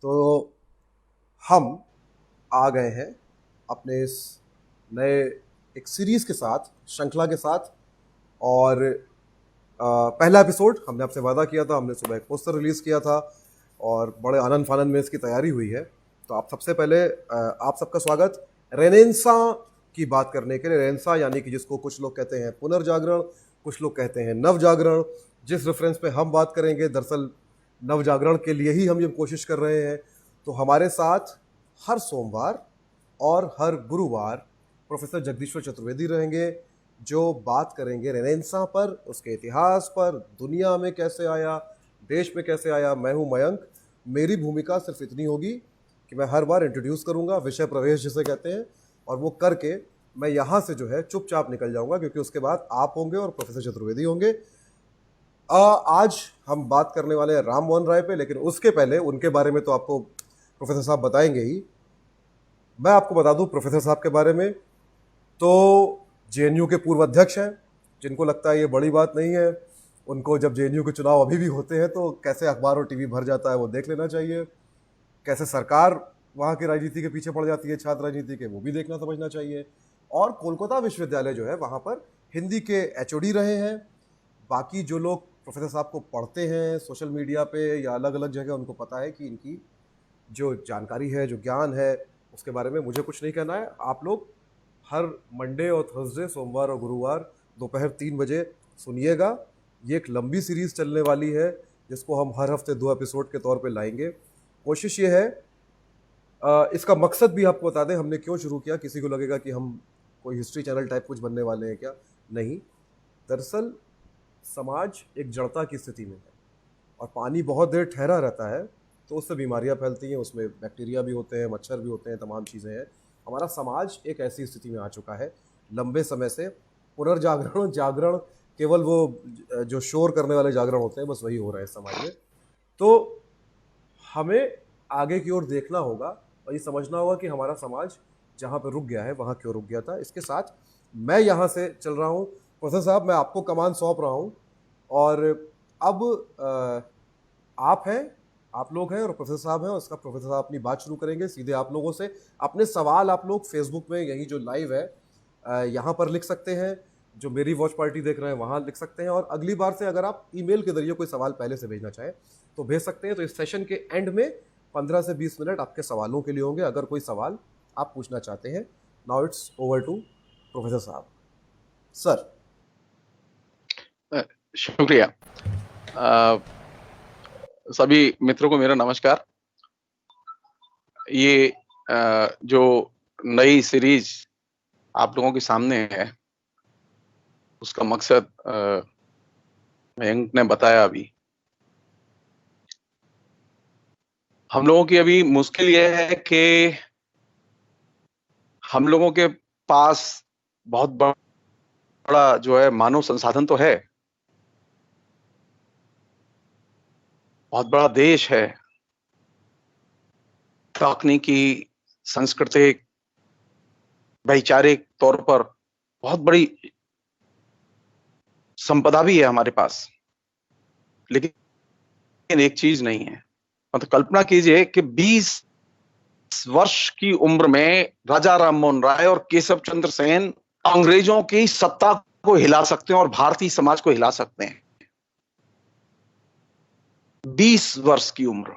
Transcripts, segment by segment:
तो हम आ गए हैं अपने इस नए एक सीरीज के साथ, श्रृंखला के साथ। और पहला एपिसोड हमने आपसे वादा किया था, हमने सुबह एक पोस्टर रिलीज किया था और बड़े आनंद फानंद में इसकी तैयारी हुई है। तो आप सबसे पहले आप सबका स्वागत रेनेसां की बात करने के लिए। रेनेसां यानी कि जिसको कुछ लोग कहते हैं पुनर्जागरण, कुछ लोग कहते हैं नवजागरण। जिस रेफरेंस पे हम बात करेंगे, दरअसल नवजागरण के लिए ही हम ये कोशिश कर रहे हैं। तो हमारे साथ हर सोमवार और हर गुरुवार प्रोफेसर जगदीश्वर चतुर्वेदी रहेंगे, जो बात करेंगे रेनेसां पर, उसके इतिहास पर, दुनिया में कैसे आया, देश में कैसे आया। मैं हूं मयंक। मेरी भूमिका सिर्फ इतनी होगी कि मैं हर बार इंट्रोड्यूस करूंगा, विषय प्रवेश जिसे कहते हैं, और वो करके मैं यहाँ से जो है चुपचाप निकल जाऊंगा, क्योंकि उसके बाद आप होंगे और प्रोफेसर चतुर्वेदी होंगे। आज हम बात करने वाले हैं राम मोहन राय पे, लेकिन उसके पहले उनके बारे में तो आपको प्रोफेसर साहब बताएंगे ही। मैं आपको बता दूं प्रोफेसर साहब के बारे में, तो जेएनयू के पूर्व अध्यक्ष हैं। जिनको लगता है ये बड़ी बात नहीं है, उनको जब जेएनयू के चुनाव अभी भी होते हैं तो कैसे अखबार और टीवी भर जाता है वो देख लेना चाहिए। कैसे सरकार वहाँ की राजनीति के पीछे पड़ जाती है, छात्र राजनीति के, वो भी देखना समझना चाहिए। और कोलकाता विश्वविद्यालय जो है वहाँ पर हिंदी के एचओडी रहे हैं। बाकी जो लोग प्रोफेसर साहब को पढ़ते हैं सोशल मीडिया पे या अलग अलग जगह, उनको पता है कि इनकी जो जानकारी है, जो ज्ञान है, उसके बारे में मुझे कुछ नहीं कहना है। आप लोग हर मंडे और थर्सडे, सोमवार और गुरुवार दोपहर 3 बजे सुनिएगा। ये एक लंबी सीरीज चलने वाली है, जिसको हम हर हफ्ते 2 एपिसोड के तौर पे लाएंगे। कोशिश ये है, इसका मकसद भी आपको बता दें हमने क्यों शुरू किया। किसी को लगेगा कि हम कोई हिस्ट्री चैनल टाइप कुछ बनने वाले हैं क्या, नहीं। दरअसल समाज एक जड़ता की स्थिति में है, और पानी बहुत देर ठहरा रहता है तो उससे बीमारियां फैलती हैं, उसमें बैक्टीरिया भी होते हैं, मच्छर भी होते हैं, तमाम चीज़ें हैं। हमारा समाज एक ऐसी स्थिति में आ चुका है लंबे समय से। पुनर्जागरण, जागरण केवल वो जो शोर करने वाले जागरण होते हैं, बस वही हो रहा है समाज में। तो हमें आगे की ओर देखना होगा और ये समझना होगा कि हमारा समाज जहाँ पर रुक गया है वहाँ क्यों रुक गया था। इसके साथ मैं यहाँ से चल रहा हूँ। प्रोफेसर साहब, मैं आपको कमान सौंप रहा हूँ, और अब आप हैं, आप लोग हैं और प्रोफेसर साहब हैं। उसका प्रोफेसर साहब अपनी बात शुरू करेंगे सीधे आप लोगों से। अपने सवाल आप लोग फेसबुक में, यही जो लाइव है यहाँ पर लिख सकते हैं, जो मेरी वॉच पार्टी देख रहे हैं वहाँ लिख सकते हैं, और अगली बार से अगर आप ईमेल के जरिए कोई सवाल पहले से भेजना चाहें तो भेज सकते हैं। तो इस सेशन के एंड में 15 से 20 मिनट आपके सवालों के लिए होंगे, अगर कोई सवाल आप पूछना चाहते हैं। Now it's over to professor साहब। सर। शुक्रिया। सभी मित्रों को मेरा नमस्कार। ये जो नई सीरीज आप लोगों के सामने है, उसका मकसद मयंक ने बताया। अभी हम लोगों की अभी मुश्किल यह है कि हम लोगों के पास बहुत बड़ा जो है मानव संसाधन तो है, बहुत बड़ा देश है, तकनीकी, सांस्कृतिक, वैचारिक तौर पर बहुत बड़ी संपदा भी है हमारे पास। लेकिन एक चीज नहीं है। मतलब कल्पना कीजिए कि 20 वर्ष की उम्र में राजा राममोहन राय और केशव चंद्र सेन अंग्रेजों की सत्ता को हिला सकते हैं और भारतीय समाज को हिला सकते हैं। 20 वर्ष की उम्र।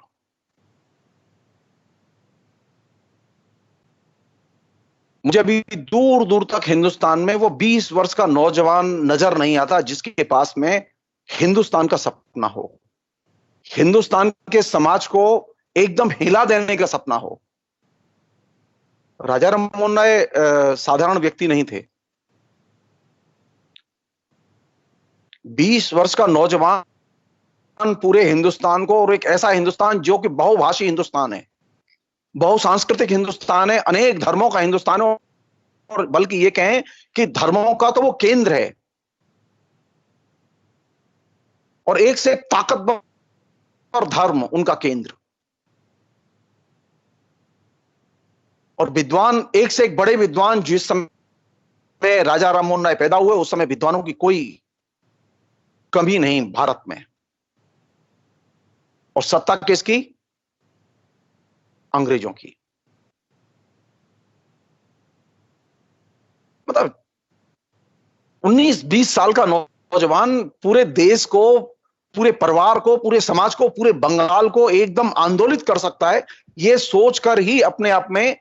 मुझे अभी दूर दूर तक हिंदुस्तान में वो 20 वर्ष का नौजवान नजर नहीं आता जिसके पास में हिंदुस्तान का सपना हो, हिंदुस्तान के समाज को एकदम हिला देने का सपना हो। राजा राममोहन राय साधारण व्यक्ति नहीं थे। 20 वर्ष का नौजवान पूरे हिंदुस्तान को, और एक ऐसा हिंदुस्तान जो कि बहुभाषी हिंदुस्तान है, बहुसांस्कृतिक हिंदुस्तान है, अनेक धर्मों का हिंदुस्तान है, और बल्कि ये कहें कि धर्मों का तो वो केंद्र है, और एक से एक ताकतवर धर्म उनका केंद्र, और विद्वान एक से एक बड़े विद्वान। जिस समय राजा राममोहन राय पैदा हुए उस समय विद्वानों की कोई कमी नहीं भारत में। और सत्ता किसकी? अंग्रेजों की। मतलब 19-20 साल का नौजवान पूरे देश को, पूरे परिवार को, पूरे समाज को, पूरे बंगाल को एकदम आंदोलित कर सकता है, यह सोचकर ही अपने आप में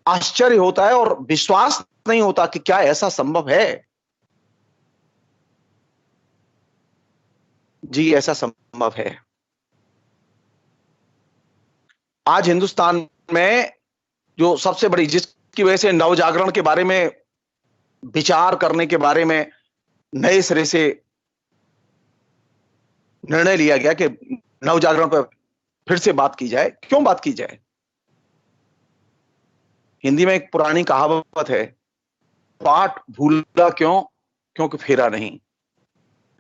आश्चर्य होता है और विश्वास नहीं होता कि क्या ऐसा संभव है। जी, ऐसा संभव है। आज हिंदुस्तान में जो सबसे बड़ी, जिसकी वजह से नवजागरण के बारे में विचार करने के बारे में नए सिरे से निर्णय लिया गया कि नवजागरण पर फिर से बात की जाए। क्यों बात की जाए? हिंदी में एक पुरानी कहावत है, पाठ भूला क्यों, क्योंकि फेरा नहीं।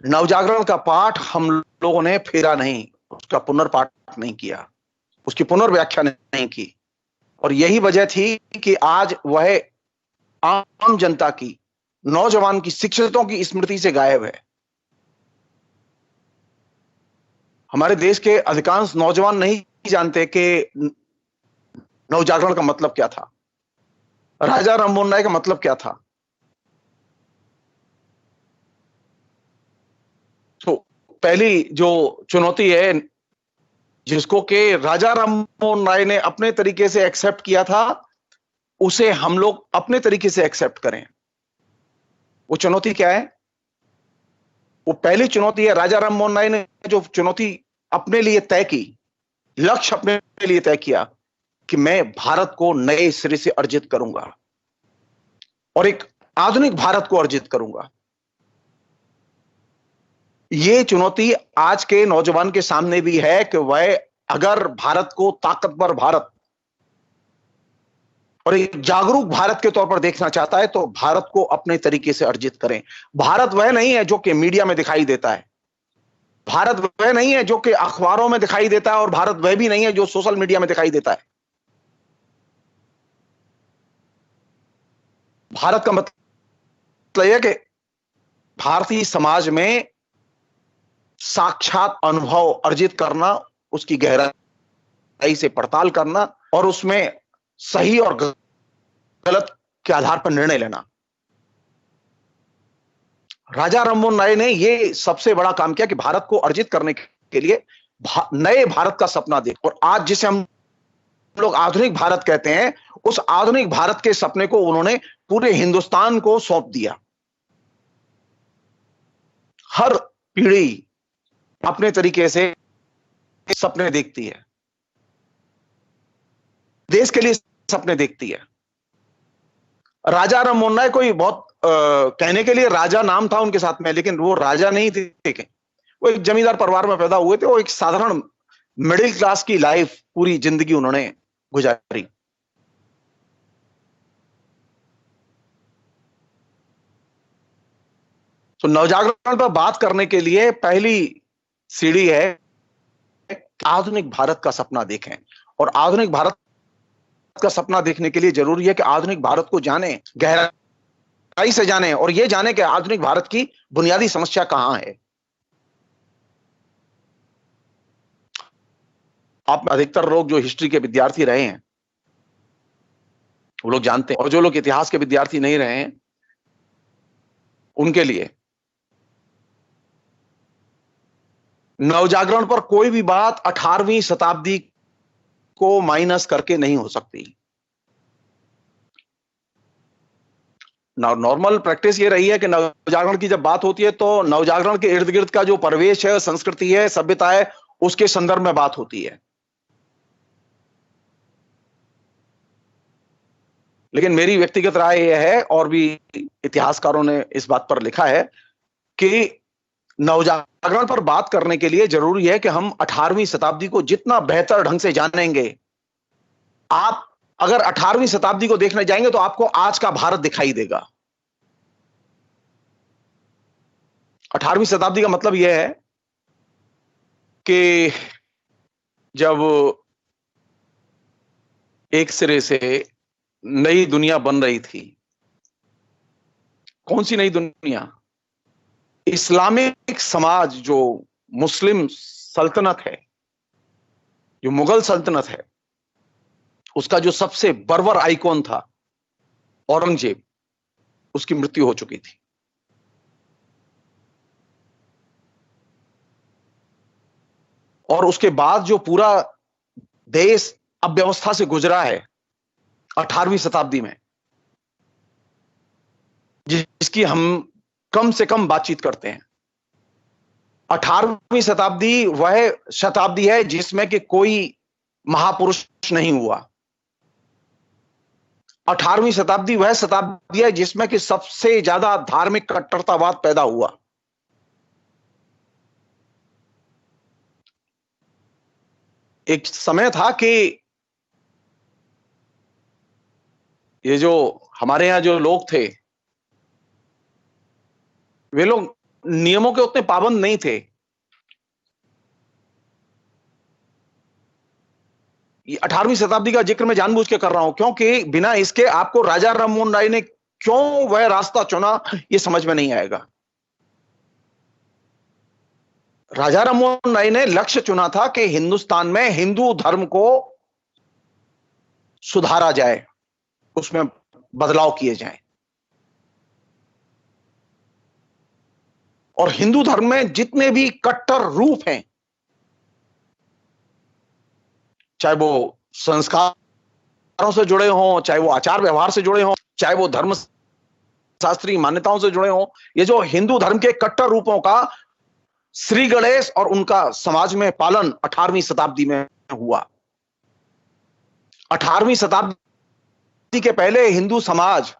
नवजागरण का पाठ हम लोगों ने फेरा नहीं, उसका पुनर्पाठ नहीं किया, उसकी पुनर्व्याख्या नहीं की। और यही वजह थी कि आज वह आम जनता की, नौजवान की, शिक्षितों की स्मृति से गायब है। हमारे देश के अधिकांश नौजवान नहीं जानते कि नवजागरण का मतलब क्या था, राजा राममोहन राय का मतलब क्या था। तो पहली जो चुनौती है, जिसको कि राजा राममोहन राय ने अपने तरीके से एक्सेप्ट किया था, उसे हम लोग अपने तरीके से एक्सेप्ट करें। वो चुनौती क्या है? वो पहली चुनौती है, राजा राममोहन राय ने जो चुनौती अपने लिए तय की, लक्ष्य अपने लिए तय किया कि मैं भारत को नए सिरे से अर्जित करूंगा और एक आधुनिक भारत को अर्जित करूंगा। यह चुनौती आज के नौजवान के सामने भी है कि वह अगर भारत को ताकतवर भारत और एक जागरूक भारत के तौर पर देखना चाहता है, तो भारत को अपने तरीके से अर्जित करें। भारत वह नहीं है जो कि मीडिया में दिखाई देता है, भारत वह नहीं है जो कि अखबारों में दिखाई देता है, और भारत वह भी नहीं है जो सोशल मीडिया में दिखाई देता है। भारत का मतलब यह है कि भारतीय समाज में साक्षात अनुभव अर्जित करना, उसकी गहराई से पड़ताल करना और उसमें सही और गलत के आधार पर निर्णय लेना। राजा राममोहन राय ने यह सबसे बड़ा काम किया कि भारत को अर्जित करने के लिए नए भारत का सपना देख, और आज जिसे हम लोग आधुनिक भारत कहते हैं, उस आधुनिक भारत के सपने को उन्होंने पूरे हिंदुस्तान को सौंप दिया। हर पीढ़ी अपने तरीके से सपने देखती है, देश के लिए सपने देखती है। राजा राममोहन राय कोई बहुत कहने के लिए राजा नाम था उनके साथ में, लेकिन वो राजा नहीं थे। वो एक जमींदार परिवार में पैदा हुए थे। वो एक साधारण मिडिल क्लास की लाइफ, पूरी जिंदगी उन्होंने गुजारी। तो नवजागरण पर बात करने के लिए पहली सीढ़ी है, आधुनिक भारत का सपना देखें। और आधुनिक भारत का सपना देखने के लिए जरूरी है कि आधुनिक भारत को जानें, गहराई से जानें, और यह जानें कि आधुनिक भारत की बुनियादी समस्या कहां है। आप अधिकतर लोग जो हिस्ट्री के विद्यार्थी रहे हैं वो लोग जानते हैं, और जो लोग इतिहास के विद्यार्थी नहीं रहे हैं उनके लिए नवजागरण पर कोई भी बात 18वीं शताब्दी को माइनस करके नहीं हो सकती। नॉर्मल प्रैक्टिस ये रही है कि नवजागरण की जब बात होती है तो नवजागरण के इर्द गिर्द का जो परिवेश है, संस्कृति है, सभ्यता है, उसके संदर्भ में बात होती है। लेकिन मेरी व्यक्तिगत राय यह है, और भी इतिहासकारों ने इस बात पर लिखा है, कि नवजागरण पर बात करने के लिए जरूरी है कि हम 18वीं शताब्दी को जितना बेहतर ढंग से जानेंगे। आप अगर 18वीं शताब्दी को देखने जाएंगे तो आपको आज का भारत दिखाई देगा। 18वीं शताब्दी का मतलब यह है कि जब एक सिरे से नई दुनिया बन रही थी। कौन सी नई दुनिया? इस्लामिक समाज, जो मुस्लिम सल्तनत है, जो मुगल सल्तनत है, उसका जो सबसे बर्बर आइकॉन था औरंगजेब, उसकी मृत्यु हो चुकी थी। और उसके बाद जो पूरा देश अव्यवस्था से गुजरा है 18वीं शताब्दी में, जिसकी हम कम से कम बातचीत करते हैं। 18वीं शताब्दी वह शताब्दी है जिसमें कि कोई महापुरुष नहीं हुआ। 18वीं शताब्दी वह शताब्दी है जिसमें कि सबसे ज्यादा धार्मिक कट्टरतावाद पैदा हुआ। एक समय था कि ये जो हमारे यहां जो लोग थे, वे लोग नियमों के उतने पाबंद नहीं थे। ये 18वीं शताब्दी का जिक्र मैं जानबूझ के कर रहा हूं, क्योंकि बिना इसके आपको राजा राममोहन राय ने क्यों वह रास्ता चुना, ये समझ में नहीं आएगा। राजा राममोहन राय ने लक्ष्य चुना था कि हिंदुस्तान में हिंदू धर्म को सुधारा जाए, उसमें बदलाव किए जाएं। और हिंदू धर्म में जितने भी कट्टर रूप हैं, चाहे वो संस्कारों से जुड़े हों, चाहे वो आचार व्यवहार से जुड़े हों, चाहे वो धर्म शास्त्रीय मान्यताओं से जुड़े हों, ये जो हिंदू धर्म के कट्टर रूपों का श्री गणेश और उनका समाज में पालन 18वीं शताब्दी में हुआ। 18वीं शताब्दी के पहले हिंदू समाज,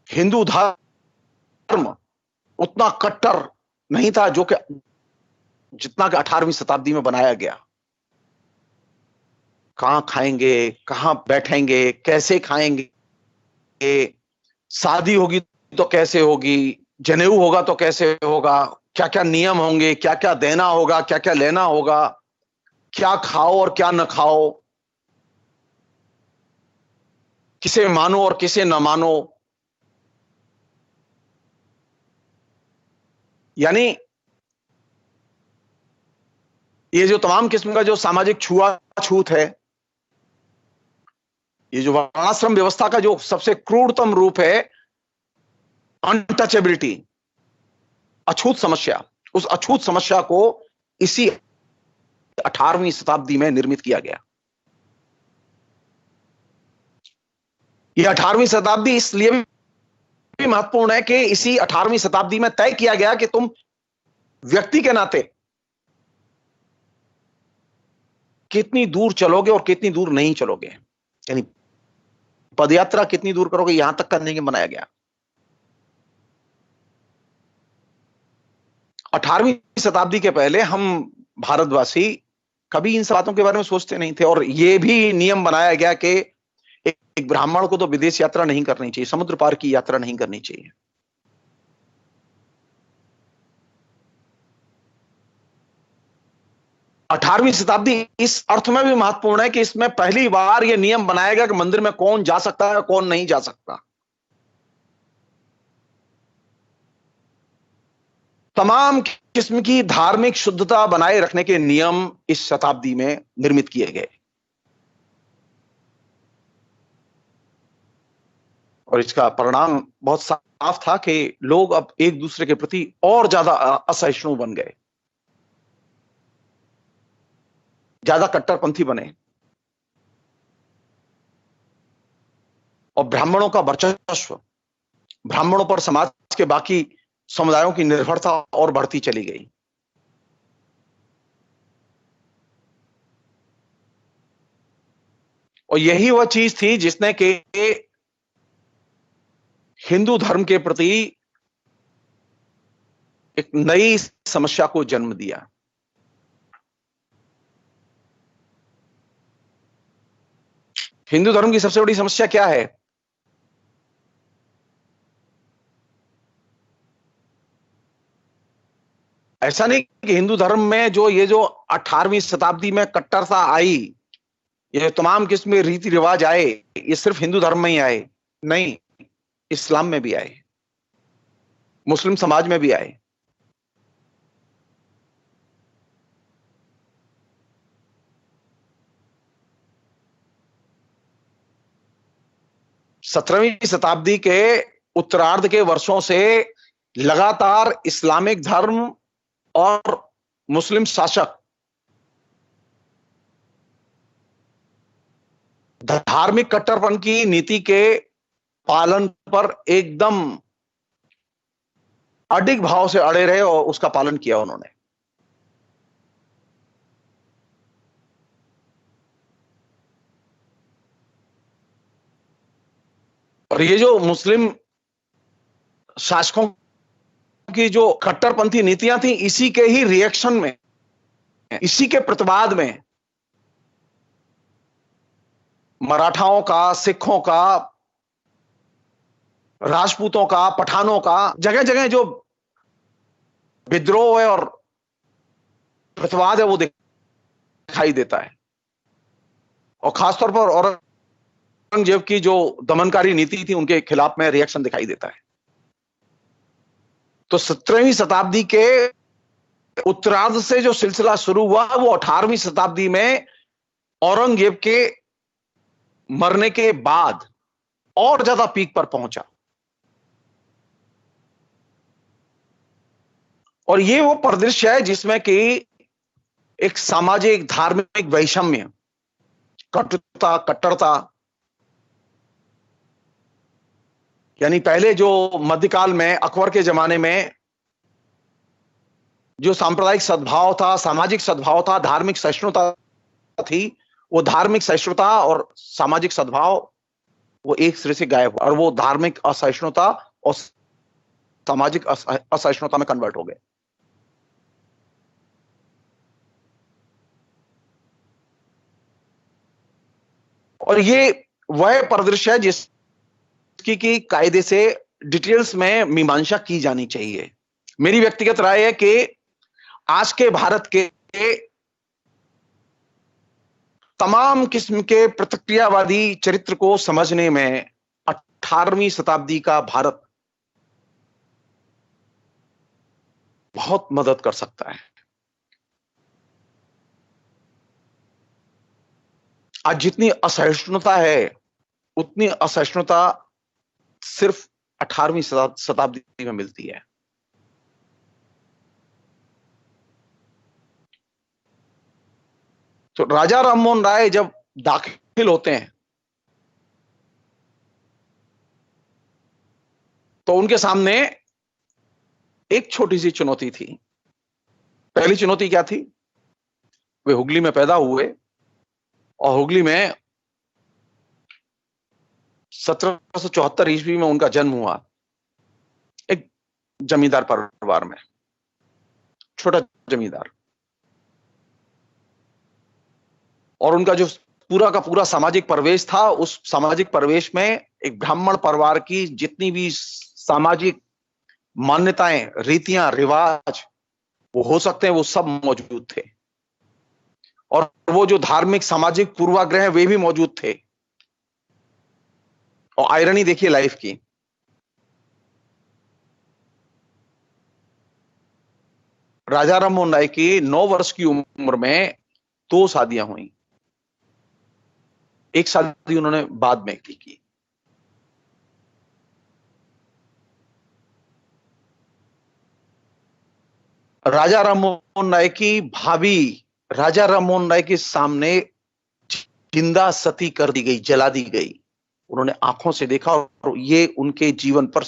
हिंदू धर्म उतना कट्टर नहीं था जो कि जितना कि 18वीं शताब्दी में बनाया गया। कहां खाएंगे, कहां बैठेंगे, कैसे खाएंगे, शादी होगी तो कैसे होगी, जनेऊ होगा तो कैसे होगा, क्या क्या नियम होंगे, क्या क्या देना होगा, क्या क्या लेना होगा, क्या खाओ और क्या न खाओ, किसे मानो और किसे न मानो। यानी ये जो तमाम किस्म का जो सामाजिक छुआछूत है, ये जो वर्णाश्रम व्यवस्था का जो सबसे क्रूरतम रूप है, अनटचेबिलिटी, अछूत समस्या, उस अछूत समस्या को इसी 18वीं शताब्दी में निर्मित किया गया। यह 18वीं शताब्दी इसलिए भी महत्वपूर्ण है कि इसी 18वीं शताब्दी में तय किया गया कि तुम व्यक्ति के नाते कितनी दूर चलोगे और कितनी दूर नहीं चलोगे। यानी पदयात्रा कितनी दूर करोगे, यहां तक करने के बनाया गया। 18वीं शताब्दी के पहले हम भारतवासी कभी इन बातों के बारे में सोचते नहीं थे, और यह भी नियम बनाया गया कि एक ब्राह्मण को तो विदेश यात्रा नहीं करनी चाहिए, समुद्र पार की यात्रा नहीं करनी चाहिए। अठारहवीं शताब्दी इस अर्थ में भी महत्वपूर्ण है कि इसमें पहली बार यह नियम बनाया गया कि मंदिर में कौन जा सकता है, कौन नहीं जा सकता। तमाम किस्म की धार्मिक शुद्धता बनाए रखने के नियम इस शताब्दी में निर्मित किए गए, और इसका परिणाम बहुत साफ था कि लोग अब एक दूसरे के प्रति और ज्यादा असहिष्णु बन गए, ज्यादा कट्टरपंथी बने, और ब्राह्मणों का वर्चस्व, ब्राह्मणों पर समाज के बाकी समुदायों की निर्भरता और बढ़ती चली गई। और यही वह चीज थी जिसने कि हिंदू धर्म के प्रति एक नई समस्या को जन्म दिया। हिंदू धर्म की सबसे बड़ी समस्या क्या है? ऐसा नहीं कि हिंदू धर्म में जो ये जो 18वीं शताब्दी में कट्टरता आई, ये तमाम किस्म के रीति रिवाज आए, ये सिर्फ हिंदू धर्म में ही आए, नहीं, इस्लाम में भी आए, मुस्लिम समाज में भी आए। 17वीं शताब्दी के उत्तरार्ध के वर्षों से लगातार इस्लामिक धर्म और मुस्लिम शासक धार्मिक कट्टरपन की नीति के पालन पर एकदम अडिग भाव से अड़े रहे और उसका पालन किया उन्होंने। और ये जो मुस्लिम शासकों की जो कट्टरपंथी नीतियां थी, इसी के ही रिएक्शन में, इसी के प्रतिवाद में मराठाओं का, सिखों का, राजपूतों का, पठानों का जगह जगह जो विद्रोह है और प्रतिवाद है वो दिखाई देता है। और खासतौर पर औरंगजेब की जो दमनकारी नीति थी उनके खिलाफ में रिएक्शन दिखाई देता है। तो 17वीं शताब्दी के उत्तरार्ध से जो सिलसिला शुरू हुआ वो 18वीं शताब्दी में औरंगजेब के मरने के बाद और ज्यादा पीक पर पहुंचा। और ये वो परिदृश्य है जिसमें कि एक सामाजिक धार्मिक वैषम्य, कटुता, कट्टरता, यानी पहले जो मध्यकाल में अकबर के जमाने में जो सांप्रदायिक सद्भाव था, सामाजिक सद्भाव था, धार्मिक सहिष्णुता थी, वो धार्मिक सहिष्णुता और सामाजिक सद्भाव वो एक सिरे से गायब हुआ और वो धार्मिक असहिष्णुता और सामाजिक असहिष्णुता में कन्वर्ट हो गए। और ये वह परिदृश्य है जिसकी की कायदे से डिटेल्स में मीमांसा की जानी चाहिए। मेरी व्यक्तिगत राय है कि आज के भारत के तमाम किस्म के प्रतिक्रियावादी चरित्र को समझने में 18वीं शताब्दी का भारत बहुत मदद कर सकता है। आज जितनी असहिष्णुता है उतनी असहिष्णुता सिर्फ 18वीं शताब्दी में मिलती है। तो राजा राममोहन राय जब दाखिल होते हैं तो उनके सामने एक छोटी सी चुनौती थी। पहली चुनौती क्या थी? वे हुगली में पैदा हुए और हुगली में 1774 ईस्वी में उनका जन्म हुआ, एक जमींदार परिवार में, छोटा जमींदार। और उनका जो पूरा का पूरा सामाजिक परिवेश था, उस सामाजिक परिवेश में एक ब्राह्मण परिवार की जितनी भी सामाजिक मान्यताएं, रीतियां, रिवाज वो हो सकते हैं, वो सब मौजूद थे। और वो जो धार्मिक सामाजिक पूर्वाग्रह वे भी मौजूद थे। और आयरनी देखिए लाइफ की, राजा राममोहन राय की 9 वर्ष की उम्र में 2 शादियां हुई। एक शादी उन्होंने बाद में की। राजा राममोहन राय की भाभी राजा राममोहन राय के सामने जिंदा सती कर दी गई, जला दी गई। उन्होंने आंखों से देखा और ये उनके जीवन पर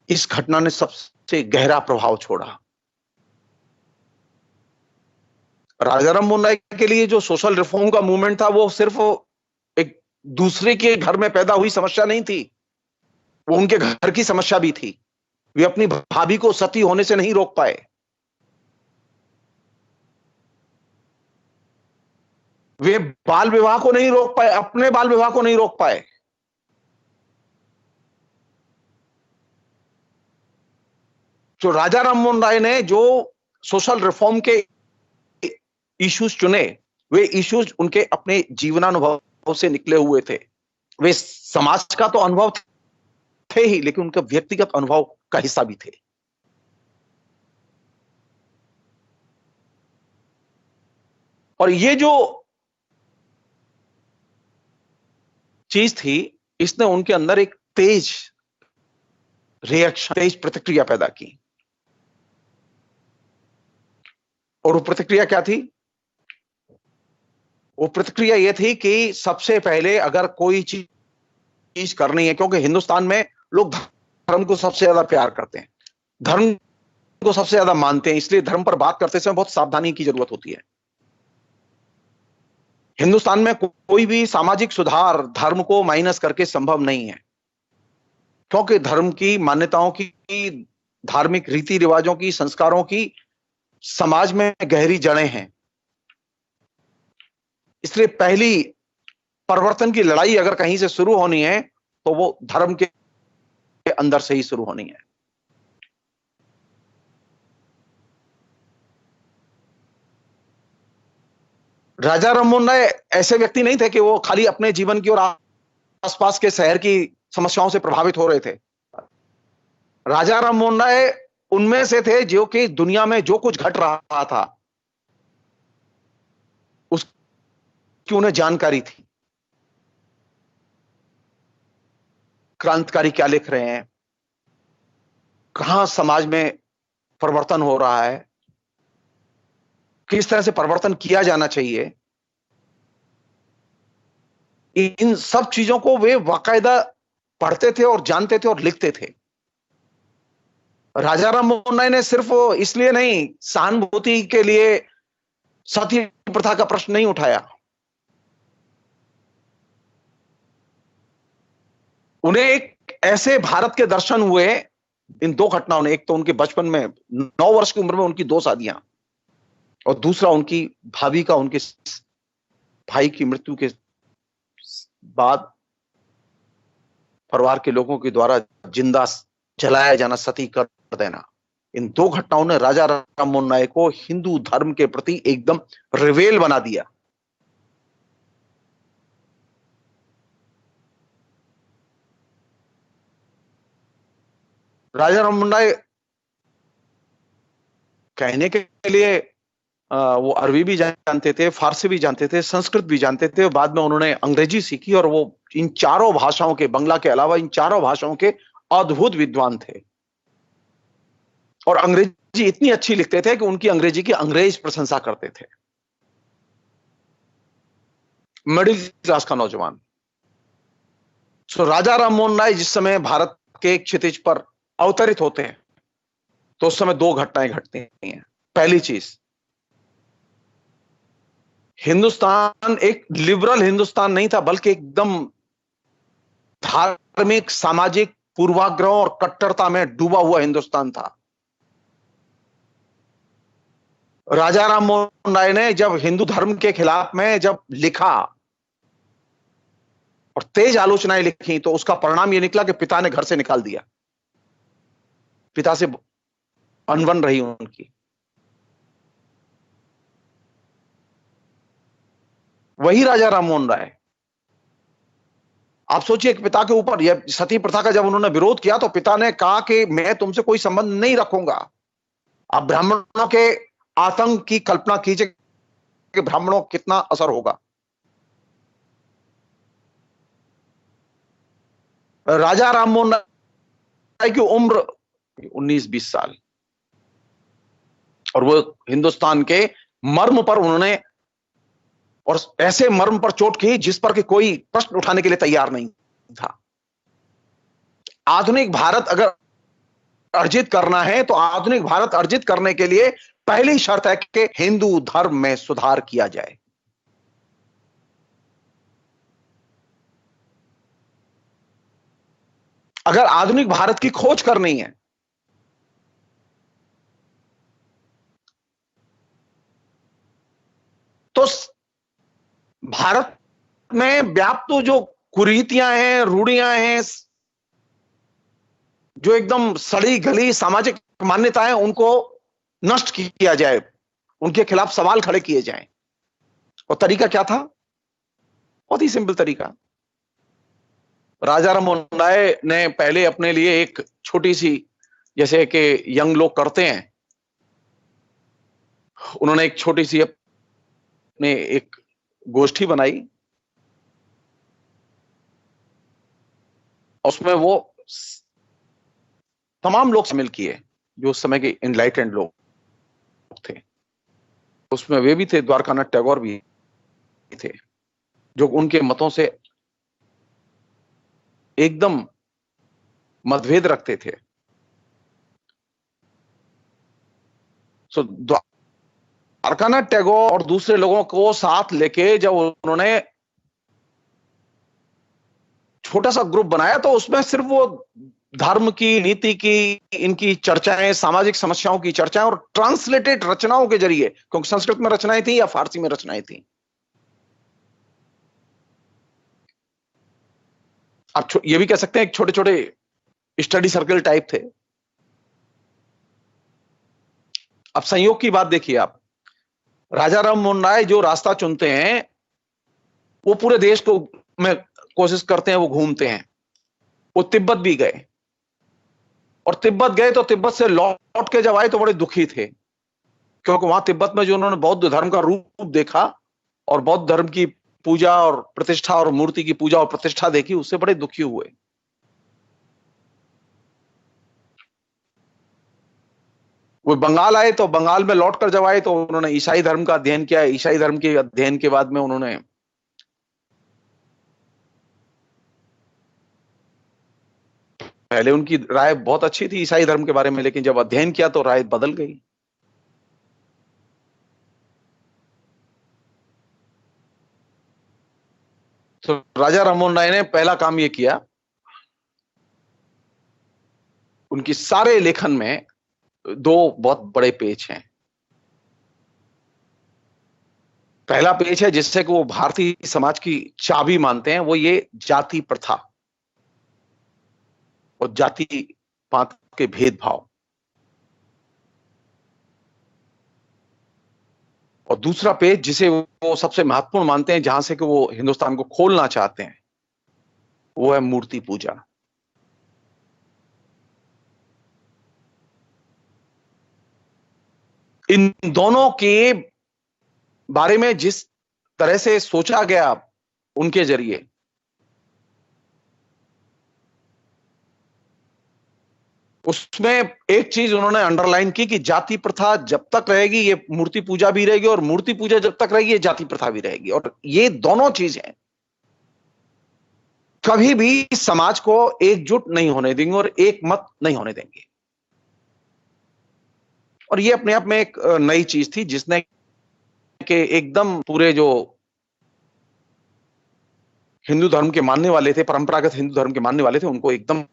इस घटना ने सबसे गहरा प्रभाव छोड़ा। राजा राममोहन राय के लिए जो सोशल रिफॉर्म का मूवमेंट था वो सिर्फ एक दूसरे के घर में पैदा हुई समस्या नहीं थी, वो उनके घर की समस्या भी थी। वे अपनी भाभी को सती होने से नहीं रोक पाए। वे बाल विवाह को नहीं रोक पाए, अपने बाल विवाह को नहीं रोक पाए। जो राजा राममोहन राय ने जो सोशल रिफॉर्म के इश्यूज चुने, वे इश्यूज उनके अपने जीवनानुभव से निकले हुए थे। वे समाज का तो अनुभव थे ही, लेकिन उनका व्यक्तिगत अनुभव का हिस्सा भी थे। और ये जो चीज थी इसने उनके अंदर एक तेज रिएक्शन, तेज प्रतिक्रिया पैदा की। और वो प्रतिक्रिया क्या थी? वो प्रतिक्रिया ये थी कि सबसे पहले अगर कोई चीज करनी है, क्योंकि हिंदुस्तान में लोग धर्म को सबसे ज्यादा प्यार करते हैं, धर्म को सबसे ज्यादा मानते हैं, इसलिए धर्म पर बात करते समय बहुत सावधानी की जरूरत होती है। हिंदुस्तान में कोई भी सामाजिक सुधार धर्म को माइनस करके संभव नहीं है, क्योंकि धर्म की मान्यताओं की, धार्मिक रीति रिवाजों की, संस्कारों की समाज में गहरी जड़ें हैं। इसलिए पहली परिवर्तन की लड़ाई अगर कहीं से शुरू होनी है तो वो धर्म के अंदर से ही शुरू होनी है। राजा राममोहन राय ऐसे व्यक्ति नहीं थे कि वो खाली अपने जीवन की और आसपास के शहर की समस्याओं से प्रभावित हो रहे थे। राजा राममोहन राय उनमें से थे जो कि दुनिया में जो कुछ घट रहा था उसकी उन्हें जानकारी थी। क्रांतिकारी क्या लिख रहे हैं, कहां समाज में परिवर्तन हो रहा है, किस तरह से परिवर्तन किया जाना चाहिए, इन सब चीजों को वे बाकायदा पढ़ते थे और जानते थे और लिखते थे। राजा राममोहन राय ने सिर्फ इसलिए नहीं, सहानुभूति के लिए सती प्रथा का प्रश्न नहीं उठाया। उन्हें एक ऐसे भारत के दर्शन हुए इन दो घटनाओं ने। एक तो उनके बचपन में 9 वर्ष की उम्र में उनकी 2 शादियां, और दूसरा उनकी भाभी का उनके भाई की मृत्यु के बाद परिवार के लोगों के द्वारा जिंदा जलाया जाना, सती कर देना। इन 2 घटनाओं ने राजा राममोहन राय को हिंदू धर्म के प्रति एकदम रिवेल बना दिया। राजा राममोहन राय कहने के लिए वो अरबी भी जानते थे, फारसी भी जानते थे, संस्कृत भी जानते थे, और बाद में उन्होंने अंग्रेजी सीखी, और वो इन चारों भाषाओं के, बंगला के अलावा इन चारों भाषाओं के अद्भुत विद्वान थे। और अंग्रेजी इतनी अच्छी लिखते थे कि उनकी अंग्रेजी की अंग्रेज प्रशंसा करते थे। मिडिल क्लास का नौजवान। सो राजा राममोहन राय जिस समय भारत के क्षितिज पर अवतरित होते हैं तो उस समय 2 घटनाएं घटती हैं। पहली चीज, हिंदुस्तान एक लिबरल हिंदुस्तान नहीं था, बल्कि एकदम धार्मिक, सामाजिक पूर्वाग्रह और कट्टरता में डूबा हुआ हिंदुस्तान था। राजा राममोहन राय ने जब हिंदू धर्म के खिलाफ में जब लिखा और तेज आलोचनाएं लिखी, तो उसका परिणाम यह निकला कि पिता ने घर से निकाल दिया। पिता से अनबन रही उनकी। वही राजा राममोहन राय, आप सोचिए कि पिता के ऊपर यह सती प्रथा का जब उन्होंने विरोध किया तो पिता ने कहा कि मैं तुमसे कोई संबंध नहीं रखूंगा। आप ब्राह्मणों के आतंक की कल्पना कीजिए कि ब्राह्मणों कितना असर होगा। राजा राममोहन राय की उम्र 19-20 साल, और वो हिंदुस्तान के मर्म पर उन्होंने, और ऐसे मर्म पर चोट की जिस पर कि कोई प्रश्न उठाने के लिए तैयार नहीं था। आधुनिक भारत अगर अर्जित करना है तो आधुनिक भारत अर्जित करने के लिए पहली शर्त है कि हिंदू धर्म में सुधार किया जाए। अगर आधुनिक भारत की खोज करनी है तो भारत में व्याप्त जो कुरीतियां हैं, रूढ़ियां हैं, जो एकदम सड़ी गली सामाजिक मान्यताएं, उनको नष्ट किया जाए, उनके खिलाफ सवाल खड़े किए जाएं। और तरीका क्या था? बहुत ही सिंपल तरीका। राजा राममोहन राय ने पहले अपने लिए एक छोटी सी, जैसे कि यंग लोग करते हैं, उन्होंने एक छोटी सी अपने एक गोष्ठी बनाई उसमें वो तमाम लोग शामिल किए जो उस समय के इनलाइटेंड लोग थे। उसमें वे भी थे, द्वारकानाथ टैगोर भी थे, जो उनके मतों से एकदम मतभेद रखते थे। सो द्वारकानाथ टैगोर और दूसरे लोगों को साथ लेके जब उन्होंने छोटा सा ग्रुप बनाया, तो उसमें सिर्फ वो धर्म की, नीति की, इनकी चर्चाएं, सामाजिक समस्याओं की चर्चाएं और ट्रांसलेटेड रचनाओं के जरिए, क्योंकि संस्कृत में रचनाएं थी या फारसी में रचनाएं थी। आप ये भी कह सकते हैं एक छोटे छोटे स्टडी सर्कल टाइप थे। अब संयोग की बात देखिए आप, राजा राम मोहन राय जो रास्ता चुनते हैं, वो पूरे देश को में कोशिश करते हैं, वो घूमते हैं। वो तिब्बत भी गए, और तिब्बत गए तो तिब्बत से लौट के जब आए तो बड़े दुखी थे, क्योंकि वहां तिब्बत में जो उन्होंने बौद्ध धर्म का रूप देखा और बौद्ध धर्म की पूजा और प्रतिष्ठा और मूर्ति की पूजा और प्रतिष्ठा देखी, उससे बड़े दुखी हुए। वो बंगाल आए, तो बंगाल में लौटकर जब आए तो उन्होंने ईसाई धर्म का अध्ययन किया। ईसाई धर्म के अध्ययन के बाद में उन्होंने पहले उनकी राय बहुत अच्छी थी ईसाई धर्म के बारे में, लेकिन जब अध्ययन किया तो राय बदल गई। तो राजा राममोहन राय ने पहला काम यह किया, उनकी सारे लेखन में दो बहुत बड़े पेज हैं। पहला पेज है जिससे कि वो भारतीय समाज की चाबी मानते हैं, वो ये जाति प्रथा और जाति पात के भेदभाव। और दूसरा पेज जिसे वो सबसे महत्वपूर्ण मानते हैं, जहां से कि वो हिंदुस्तान को खोलना चाहते हैं, वो है मूर्ति पूजा। इन दोनों के बारे में जिस तरह से सोचा गया उनके जरिए, उसमें एक चीज उन्होंने अंडरलाइन की कि जाति प्रथा जब तक रहेगी ये मूर्ति पूजा भी रहेगी, और मूर्ति पूजा जब तक रहेगी ये जाति प्रथा भी रहेगी। और ये दोनों चीजें कभी भी समाज को एकजुट नहीं होने देंगे और एक मत नहीं होने देंगे। और ये अपने आप में एक नई चीज थी, जिसने के एकदम पूरे जो हिंदू धर्म के मानने वाले थे, परंपरागत हिंदू धर्म के मानने वाले थे, उनको एकदम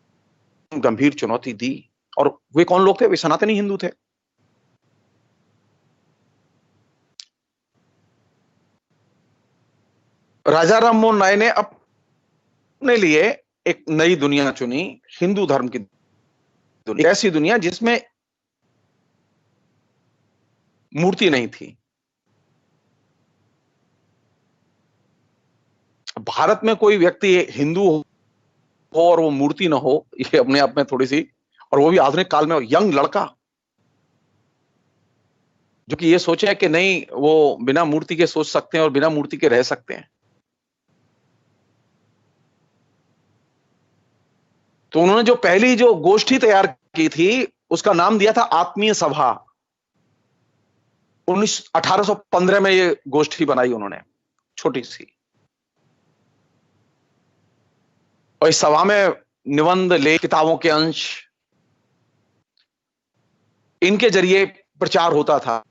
गंभीर चुनौती दी। और वे कौन लोग थे? वे सनातनी हिंदू थे। राजा राममोहन राय ने अपने लिए एक नई दुनिया चुनी, हिंदू धर्म की दुनिया, ऐसी दुनिया जिसमें मूर्ति नहीं थी। भारत में कोई व्यक्ति हिंदू हो और वो मूर्ति ना हो, ये अपने आप में थोड़ी सी, और वो भी आधुनिक काल में यंग लड़का जो कि ये सोचे कि नहीं वो बिना मूर्ति के सोच सकते हैं और बिना मूर्ति के रह सकते हैं। तो उन्होंने जो पहली जो गोष्ठी तैयार की थी, उसका नाम दिया था आत्मीय सभा। 1815 में ये गोष्ठी बनाई उन्होंने, छोटी सी। और इस सभा में निबंध, लेख, किताबों के अंश, इनके जरिए प्रचार होता था।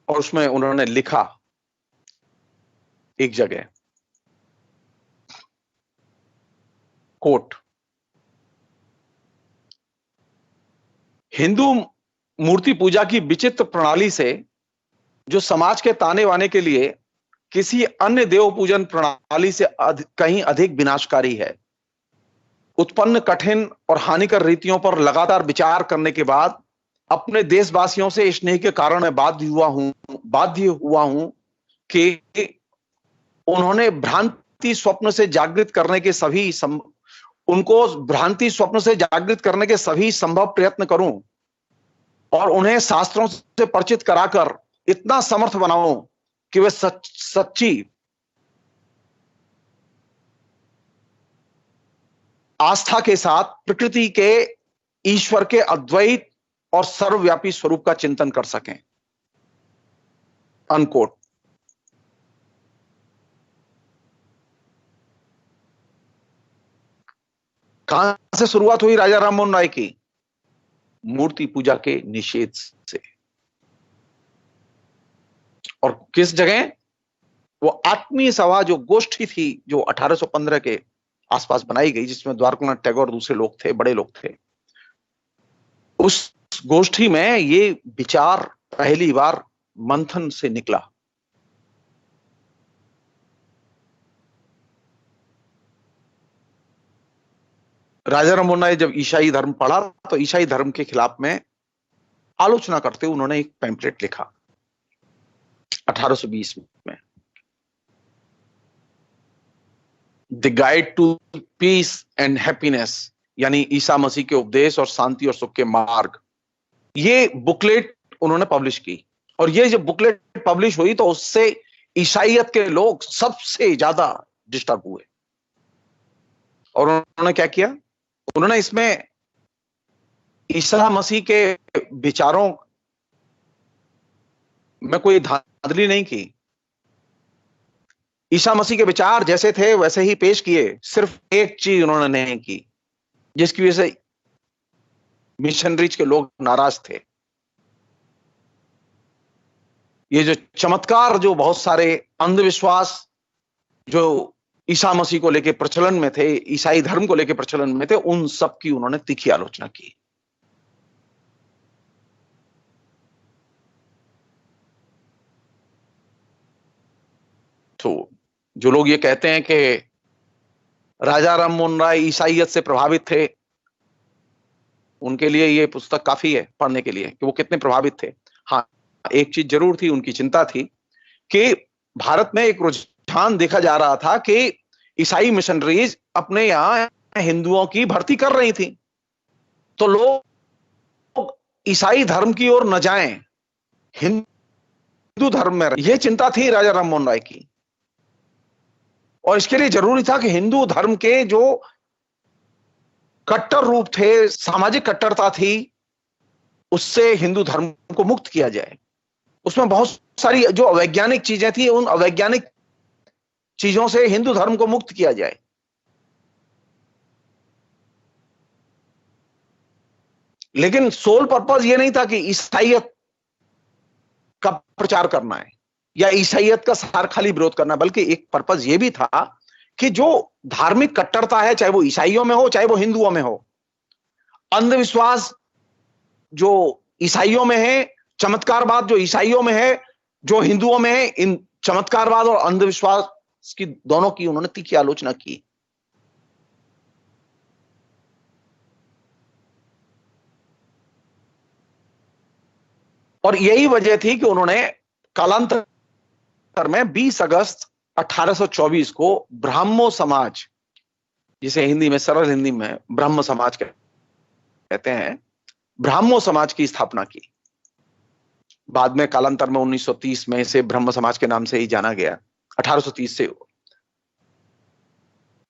और उसमें उन्होंने लिखा एक जगह, कोट, हिंदू मूर्ति पूजा की विचित्र प्रणाली से जो समाज के ताने बाने के लिए किसी अन्य देव पूजन प्रणाली से कहीं अधिक विनाशकारी है। उत्पन्न कठिन और हानिकर रीतियों पर लगातार विचार करने के बाद अपने देशवासियों से स्नेह के कारण मैं बाध्य हुआ हूं कि उन्होंने भ्रांति स्वप्न से जागृत करने के उनको भ्रांति स्वप्न से जागृत करने के सभी संभव प्रयत्न करूं और उन्हें शास्त्रों से परिचित कराकर इतना समर्थ बनाऊं कि वे सच्ची आस्था के साथ प्रकृति के, ईश्वर के अद्वैत और सर्वव्यापी स्वरूप का चिंतन कर सकें। अनकोट। कहां से शुरुआत हुई राजा राममोहन राय की? मूर्ति पूजा के निषेध से। और किस जगह? वो आत्मीय सभा जो गोष्ठी थी, जो 1815 के आसपास बनाई गई, जिसमें द्वारकानाथ टैगोर और दूसरे लोग थे, बड़े लोग थे, उस गोष्ठी में ये विचार पहली बार मंथन से निकला। राजा राममोहन राय जब ईसाई धर्म पढ़ा तो ईसाई धर्म के खिलाफ में आलोचना करते हुए उन्होंने एक पैम्पलेट लिखा 1820 में, the guide to peace and happiness, यानी ईसा मसीह के उपदेश और शांति और सुख के मार्ग। ये बुकलेट उन्होंने पब्लिश की, और ये जब बुकलेट पब्लिश हुई तो उससे ईसाईयत के लोग सबसे ज्यादा डिस्टर्ब हुए। और उन्होंने क्या किया? उन्होंने इसमें ईसा मसीह के विचारों में कोई धांधली नहीं की। ईसा मसीह के विचार जैसे थे वैसे ही पेश किए। सिर्फ एक चीज उन्होंने नहीं की, जिसकी वजह से मिशनरीज के लोग नाराज थे। ये जो चमत्कार, जो बहुत सारे अंधविश्वास जो ईसा मसीह को लेकर प्रचलन में थे, ईसाई धर्म को लेकर प्रचलन में थे, उन सब की उन्होंने तीखी आलोचना की। तो जो लोग ये कहते हैं कि राजा राममोहन राय ईसाईयत से प्रभावित थे, उनके लिए ये पुस्तक काफी है पढ़ने के लिए कि वो कितने प्रभावित थे। हाँ, एक चीज जरूर थी, उनकी चिंता थी कि भारत में एक रुझान देखा जा रहा था कि ईसाई मिशनरीज अपने यहां हिंदुओं की भर्ती कर रही थी, तो लोग ईसाई धर्म की ओर न जाएं, हिंदू धर्म में रहें। यह चिंता थी राजा राममोहन राय की। और इसके लिए जरूरी था कि हिंदू धर्म के जो कट्टर रूप थे, सामाजिक कट्टरता थी, उससे हिंदू धर्म को मुक्त किया जाए। उसमें बहुत सारी जो अवैज्ञानिक चीजें थी, उन अवैज्ञानिक चीजों से हिंदू धर्म को मुक्त किया जाए। लेकिन सोल पर्पस यह नहीं था कि ईसाईयत का प्रचार करना है या ईसाईयत का सार खाली विरोध करना, बल्कि एक पर्पस यह भी था कि जो धार्मिक कट्टरता है, चाहे वो ईसाइयों में हो चाहे वो हिंदुओं में हो, अंधविश्वास जो ईसाइयों में है, चमत्कारवाद जो ईसाइयों में है, जो हिंदुओं में है, इन चमत्कारवाद और अंधविश्वास की दोनों की उन्होंने तीखी आलोचना की। और यही वजह थी कि उन्होंने कालांतर में 20 अगस्त 1824 को ब्राह्मो समाज, जिसे हिंदी में, सरल हिंदी में ब्रह्म समाज कहते हैं, ब्राह्मो समाज की स्थापना की। बाद में कालांतर में 1930 में इसे ब्रह्म समाज के नाम से ही जाना गया, 1830 से।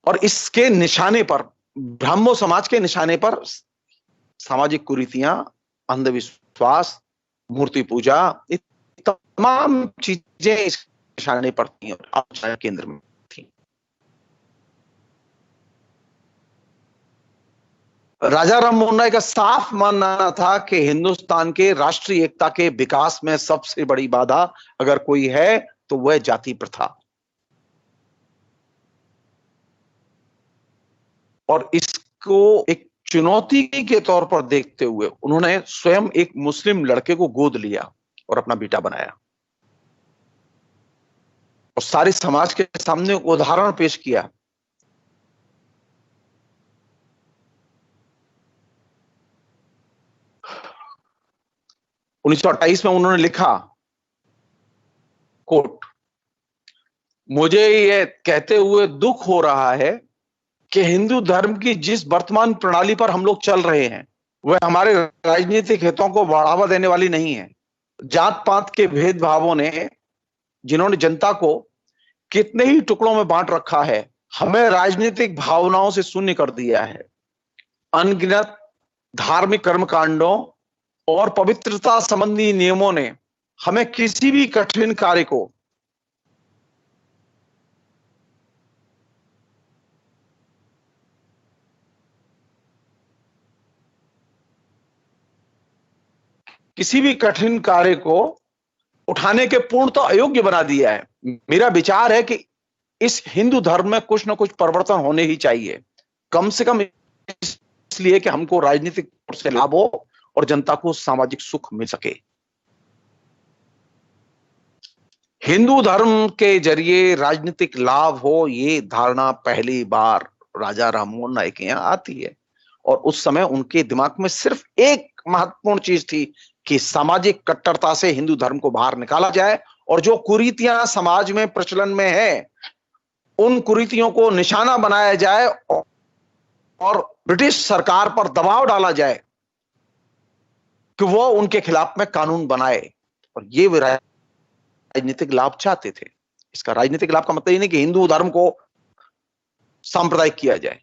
और इसके निशाने पर, ब्राह्मो समाज के निशाने पर सामाजिक कुरीतियां, अंधविश्वास, मूर्ति पूजा, तमाम चीजें इस निशाने पर थी और आलोचना केंद्र में थी। राजा राममोहन राय का साफ मानना था कि हिंदुस्तान के राष्ट्रीय एकता के विकास में सबसे बड़ी बाधा अगर कोई है तो वह जाति प्रथा। और इसको एक चुनौती के तौर पर देखते हुए उन्होंने स्वयं एक मुस्लिम लड़के को गोद लिया और अपना बेटा बनाया और सारे समाज के सामने उदाहरण पेश किया। उन्नीस सौ 28 में उन्होंने लिखा, कोट, मुझे यह कहते हुए दुख हो रहा है कि हिंदू धर्म की जिस वर्तमान प्रणाली पर हम लोग चल रहे हैं वह हमारे राजनीतिक हितों को बढ़ावा देने वाली नहीं है। जात पात के भेदभावों ने, जिन्होंने जनता को कितने ही टुकड़ों में बांट रखा है, हमें राजनीतिक भावनाओं से शून्य कर दिया है। अनगिनत धार्मिक कर्मकांडों और पवित्रता संबंधी नियमों ने हमें किसी भी कठिन कार्य को उठाने के पूर्णतः अयोग्य बना दिया है। मेरा विचार है कि इस हिंदू धर्म में कुछ ना कुछ परिवर्तन होने ही चाहिए, कम से कम इसलिए कि हमको राजनीतिक से लाभ हो और जनता को सामाजिक सुख मिल सके। हिंदू धर्म के जरिए राजनीतिक लाभ हो, ये धारणा पहली बार राजा राममोहन राय के यहां आती है। और उस समय उनके दिमाग में सिर्फ एक महत्वपूर्ण चीज थी कि सामाजिक कट्टरता से हिंदू धर्म को बाहर निकाला जाए और जो कुरीतियां समाज में प्रचलन में है, उन कुरीतियों को निशाना बनाया जाए और ब्रिटिश सरकार पर दबाव डाला जाए कि वो उनके खिलाफ में कानून बनाए। और ये वे राजनीतिक लाभ चाहते थे। इसका राजनीतिक लाभ का मतलब ये नहीं कि हिंदू धर्म को सांप्रदायिक किया जाए।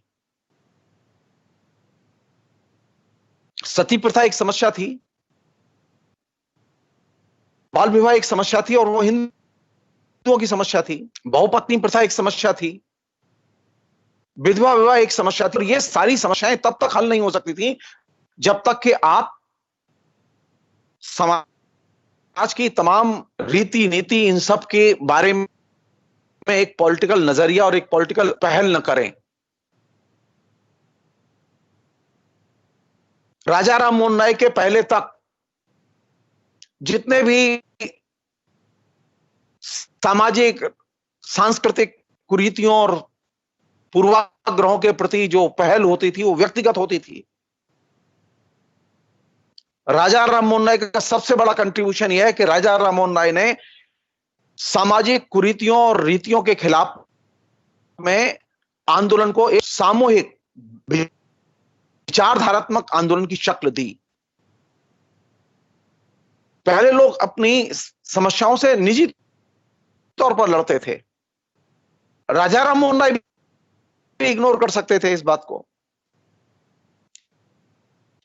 सती प्रथा एक समस्या थी, बाल विवाह एक समस्या थी और वो हिंदुओं की समस्या थी। बहुपत्नी प्रथा एक समस्या थी, विधवा विवाह एक समस्या थी। और ये सारी समस्याएं तब तक हल नहीं हो सकती थी जब तक कि आप समाज की तमाम रीति नीति, इन सब के बारे में एक पॉलिटिकल नजरिया और एक पॉलिटिकल पहल न करें। राजा राममोहन राय के पहले तक जितने भी सामाजिक सांस्कृतिक कुरीतियों और पूर्वाग्रहों के प्रति जो पहल होती थी वो व्यक्तिगत होती थी। राजा राममोहन राय का सबसे बड़ा कंट्रीब्यूशन यह है कि राजा राममोहन राय ने सामाजिक कुरीतियों और रीतियों के खिलाफ में आंदोलन को एक सामूहिक विचारधारात्मक आंदोलन की शक्ल दी। पहले लोग अपनी समस्याओं से निजी तौर पर लड़ते थे, राजा राममोहन राय भी इग्नोर कर सकते थे इस बात को,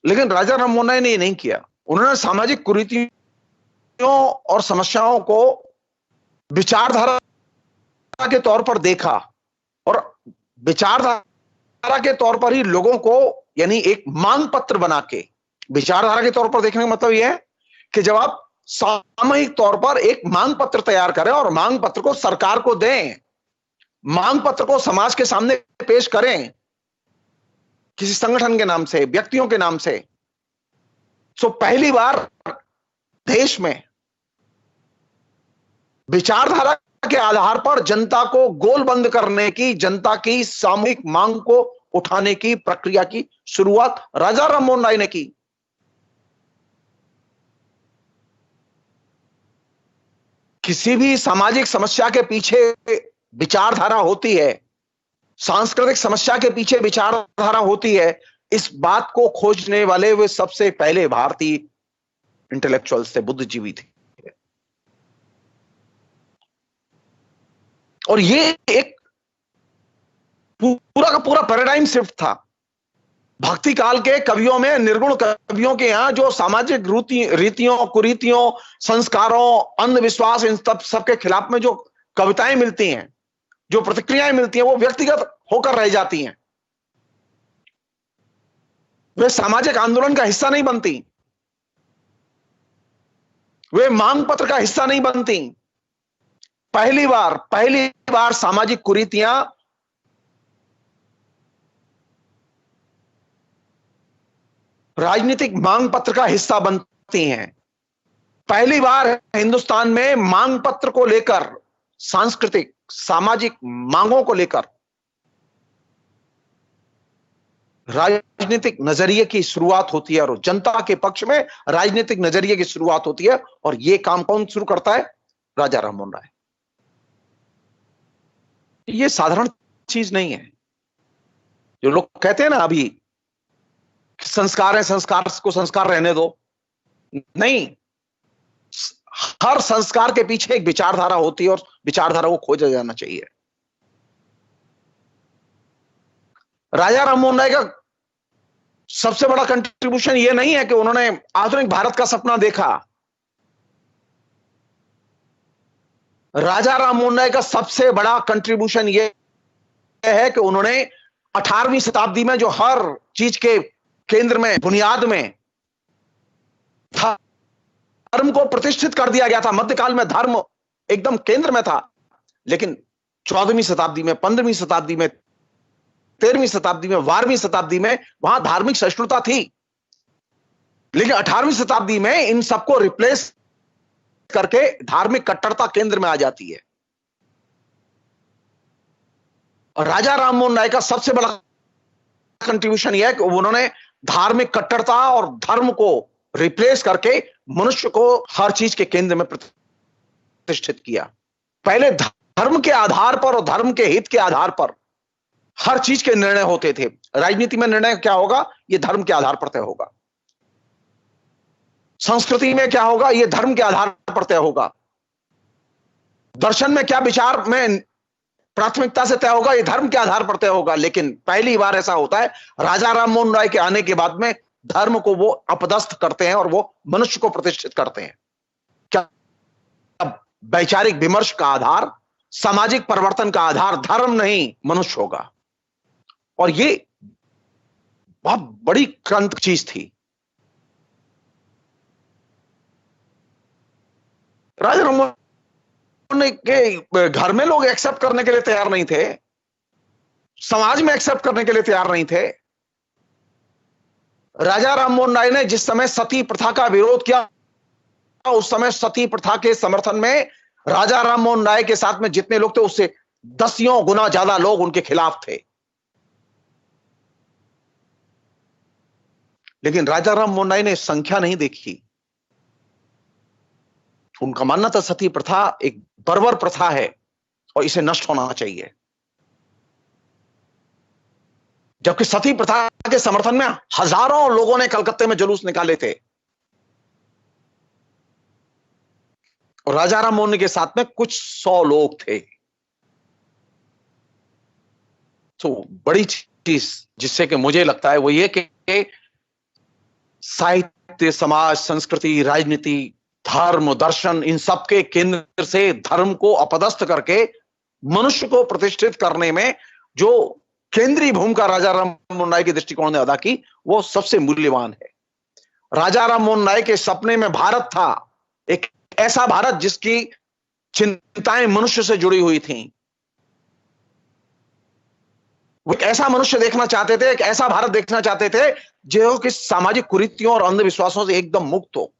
लेकिन राजा राममोहन राय ने ये नहीं किया। उन्होंने सामाजिक कुरीतियों और समस्याओं को विचारधारा के तौर पर देखा और विचारधारा के तौर पर ही लोगों को, यानी एक मांग पत्र बना के, विचारधारा के तौर पर देखने का मतलब यह है कि जब आप सामूहिक तौर पर एक मांग पत्र तैयार करें और मांग पत्र को सरकार को दें, मांग पत्र को समाज के सामने पेश करें किसी संगठन के नाम से, व्यक्तियों के नाम से, तो पहली बार देश में विचारधारा के आधार पर जनता को गोलबंद करने की, जनता की सामूहिक मांग को उठाने की प्रक्रिया की शुरुआत राजा राममोहन राय ने की। किसी भी सामाजिक समस्या के पीछे विचारधारा होती है, सांस्कृतिक समस्या के पीछे विचारधारा होती है, इस बात को खोजने वाले वे सबसे पहले भारतीय इंटेलेक्चुअल्स थे, बुद्धिजीवी थे। और ये एक पूरा का पूरा पैराडाइम शिफ्ट था। भक्ति काल के कवियों में, निर्गुण कवियों के यहां जो सामाजिक रीतियों, कुरीतियों, संस्कारों, अंधविश्वास, इन सबके खिलाफ में जो कविताएं मिलती हैं, जो प्रतिक्रियाएं मिलती हैं, वो व्यक्तिगत होकर रह जाती हैं, वे सामाजिक आंदोलन का हिस्सा नहीं बनती, वे मांग पत्र का हिस्सा नहीं बनती। पहली बार सामाजिक कुरीतियां राजनीतिक मांग पत्र का हिस्सा बनती हैं। पहली बार हिंदुस्तान में मांग पत्र को लेकर, सांस्कृतिक सामाजिक मांगों को लेकर राजनीतिक नजरिए की शुरुआत होती है और जनता के पक्ष में राजनीतिक नजरिए की शुरुआत होती है। और यह काम कौन शुरू करता है? राजा राममोहन राय। यह साधारण चीज नहीं है। जो लोग कहते हैं ना अभी संस्कार है, संस्कार को संस्कार रहने दो, नहीं, हर संस्कार के पीछे एक विचारधारा होती है और विचारधारा को खोजा जाना चाहिए। राजा राममोहन राय का सबसे बड़ा कंट्रीब्यूशन यह नहीं है कि उन्होंने आधुनिक भारत का सपना देखा। राजा राममोहन राय का सबसे बड़ा कंट्रीब्यूशन यह है कि उन्होंने 18वीं शताब्दी में जो हर चीज के केंद्र में, बुनियाद में धर्म को प्रतिष्ठित कर दिया गया था। मध्यकाल में धर्म एकदम केंद्र में था, लेकिन 14वीं शताब्दी में, 15वीं शताब्दी में, 13वीं शताब्दी में, 12वीं शताब्दी में वहां धार्मिक सहिष्णुता थी। लेकिन 18वीं शताब्दी में इन सबको रिप्लेस करके धार्मिक कट्टरता केंद्र में आ जाती है। और राजा राममोहन राय का सबसे बड़ा कंट्रीब्यूशन यह है कि उन्होंने धार्मिक कट्टरता और धर्म को रिप्लेस करके मनुष्य को हर चीज के केंद्र में प्रतिष्ठित किया। पहले धर्म के आधार पर और धर्म के हित के आधार पर हर चीज के निर्णय होते थे। राजनीति में निर्णय क्या होगा, यह धर्म के आधार पर तय होगा। संस्कृति में क्या होगा, यह धर्म के आधार पर तय होगा। दर्शन में क्या विचार में प्राथमिकता से तय होगा, यह धर्म के आधार पर तय होगा। लेकिन पहली बार ऐसा होता है राजा राममोहन राय के आने के बाद में, धर्म को वो अपदस्थ करते हैं और वो मनुष्य को प्रतिष्ठित करते हैं। क्या वैचारिक विमर्श का आधार, सामाजिक परिवर्तन का आधार धर्म नहीं मनुष्य होगा। और ये बहुत बड़ी क्रांति चीज थी। राजा राममोहन के घर में लोग एक्सेप्ट करने के लिए तैयार नहीं थे, समाज में एक्सेप्ट करने के लिए तैयार नहीं थे। राजा राममोहन राय ने जिस समय सती प्रथा का विरोध किया, उस समय सती प्रथा के समर्थन में राजा राममोहन राय के साथ में जितने लोग थे उससे 10 गुना ज्यादा लोग उनके खिलाफ थे। लेकिन राजा राममोहन राय ने संख्या नहीं देखी। उनका मानना था सती प्रथा एक बर्बर प्रथा है और इसे नष्ट होना चाहिए। जबकि सती प्रथा के समर्थन में हजारों लोगों ने कलकत्ते में जुलूस निकाले थे। और राजा राममोहन के साथ में कुछ 100 लोग थे। तो बड़ी चीज जिससे कि मुझे लगता है वो ये कि साहित्य, समाज, संस्कृति, राजनीति, धर्म, दर्शन, इन सब के केंद्र से धर्म को अपदस्थ करके मनुष्य को प्रतिष्ठित करने में जो केंद्रीय भूमिका राजा राममोहन राय के दृष्टिकोण ने अदा की, वो सबसे मूल्यवान है। राजा राममोहन राय के सपने में भारत था, एक ऐसा भारत जिसकी चिंताएं मनुष्य से जुड़ी हुई थीं। वो एक ऐसा मनुष्य देखना चाहते थे, एक ऐसा भारत देखना चाहते थे जो कि सामाजिक कुरीतियों और अंधविश्वासों से एकदम मुक्त हो।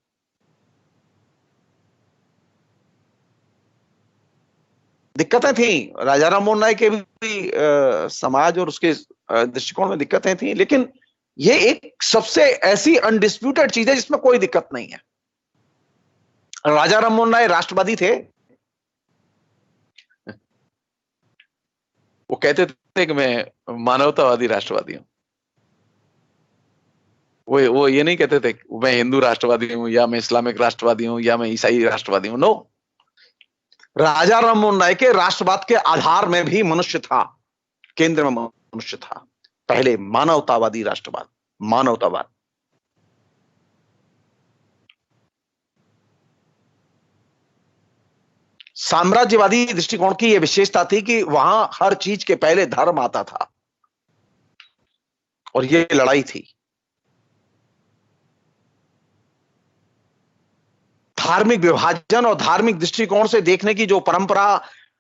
दिक्कतें थी राजा राममोहन राय के भी, समाज और उसके दृष्टिकोण में दिक्कतें थी, लेकिन ये एक सबसे ऐसी अनडिस्प्यूटेड चीज है जिसमें कोई दिक्कत नहीं है। राजा राममोहन राय राष्ट्रवादी थे। वो कहते थे कि मैं मानवतावादी राष्ट्रवादी हूं। वो ये नहीं कहते थे मैं हिंदू राष्ट्रवादी हूं या मैं इस्लामिक राष्ट्रवादी हूं या मैं ईसाई राष्ट्रवादी हूं। नो, राजा राममोहन राय के राष्ट्रवाद के आधार में भी मनुष्य था, केंद्र में मनुष्य था। पहले मानवतावादी राष्ट्रवाद, मानवतावाद। साम्राज्यवादी दृष्टिकोण की यह विशेषता थी कि वहां हर चीज के पहले धर्म आता था और यह लड़ाई थी। धार्मिक विभाजन और धार्मिक दृष्टिकोण से देखने की जो परंपरा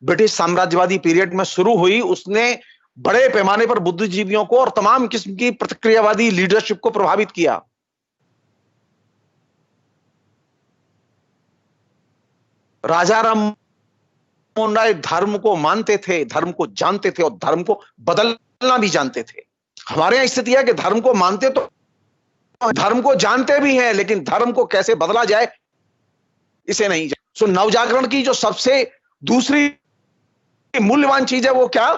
ब्रिटिश साम्राज्यवादी पीरियड में शुरू हुई, उसने बड़े पैमाने पर बुद्धिजीवियों को और तमाम किस्म की प्रतिक्रियावादी लीडरशिप को प्रभावित किया। राजा राममोहन राय धर्म को मानते थे, धर्म को जानते थे और धर्म को बदलना भी जानते थे। हमारे यहां स्थिति है कि धर्म को मानते तो धर्म को जानते भी हैं, लेकिन धर्म को कैसे बदला जाए इसे नहीं। सो नवजागरण की जो सबसे दूसरी मूल्यवान चीज है वो क्या,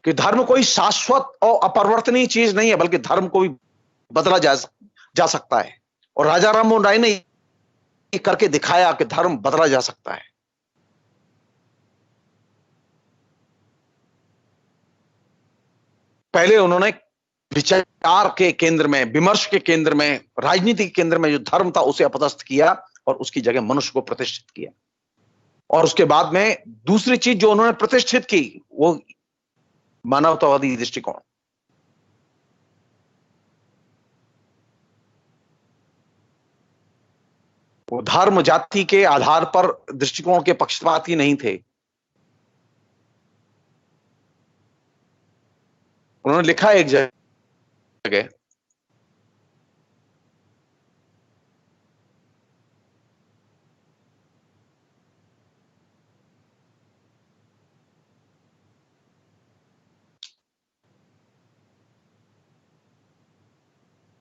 कि धर्म कोई शाश्वत और अपरिवर्तनीय चीज नहीं है, बल्कि धर्म को भी बदला जा सकता है। और राजा राममोहन राय ने ये करके दिखाया कि धर्म बदला जा सकता है। पहले उन्होंने विचार के केंद्र में, विमर्श के केंद्र में, राजनीति के केंद्र में जो धर्म था उसे अपदस्थ किया और उसकी जगह मनुष्य को प्रतिष्ठित किया। और उसके बाद में दूसरी चीज जो उन्होंने प्रतिष्ठित की वो मानवतावादी दृष्टिकोण। वो धर्म जाति के आधार पर दृष्टिकोण के पक्षपाती नहीं थे। उन्होंने लिखा एक जगह,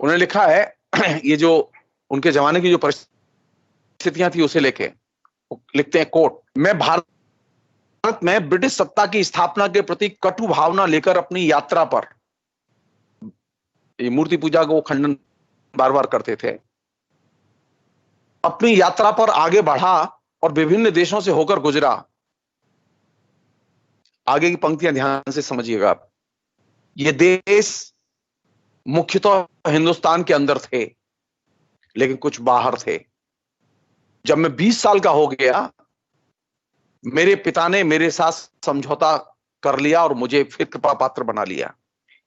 उन्होंने लिखा है ये जो उनके जमाने की जो परिस्थितियां थी उसे लेके लिखते हैं, कोट, मैं भारत में ब्रिटिश सत्ता की स्थापना के प्रति कटु भावना लेकर अपनी यात्रा पर, ये मूर्ति पूजा को खंडन बार बार करते थे, अपनी यात्रा पर आगे बढ़ा और विभिन्न देशों से होकर गुजरा। आगे की पंक्तियां ध्यान से समझिएगा आप। ये देश मुख्यतः हिंदुस्तान के अंदर थे लेकिन कुछ बाहर थे। जब मैं 20 साल का हो गया, मेरे पिता ने मेरे साथ समझौता कर लिया और मुझे फिर कृपा पात्र बना लिया।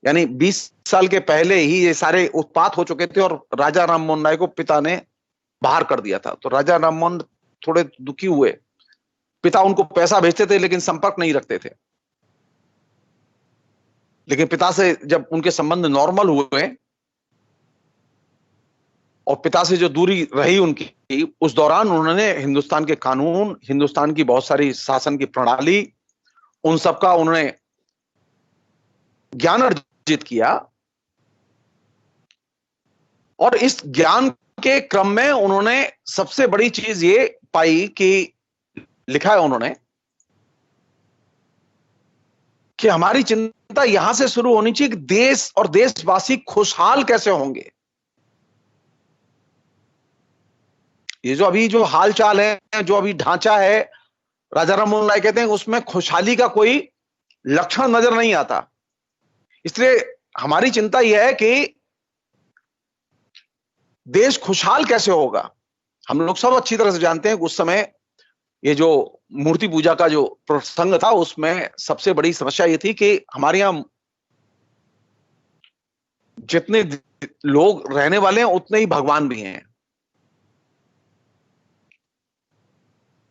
यानी 20 साल के पहले ही ये सारे उत्पात हो चुके थे और राजा राममोहन राय को पिता ने बाहर कर दिया था। तो राजा राममोहन थोड़े दुखी हुए। पिता उनको पैसा भेजते थे लेकिन संपर्क नहीं रखते थे। लेकिन पिता से जब उनके संबंध नॉर्मल हुए और पिता से जो दूरी रही उनकी, उस दौरान उन्होंने हिंदुस्तान के कानून, हिंदुस्तान की बहुत सारी शासन की प्रणाली, उन सबका उन्होंने ज्ञान अर्जित किया। और इस ज्ञान के क्रम में उन्होंने सबसे बड़ी चीज ये पाई कि, लिखा है उन्होंने, कि हमारी चिंता यहां से शुरू होनी चाहिए कि देश और देशवासी खुशहाल कैसे होंगे। ये जो अभी जो हालचाल है, जो अभी ढांचा है, राजा राममोहन राय कहते हैं उसमें खुशहाली का कोई लक्षण नजर नहीं आता। इसलिए हमारी चिंता यह है कि देश खुशहाल कैसे होगा। हम लोग सब अच्छी तरह से जानते हैं कि उस समय ये जो मूर्ति पूजा का जो प्रसंग था उसमें सबसे बड़ी समस्या ये थी कि हमारे यहां जितने लोग रहने वाले हैं उतने ही भगवान भी हैं।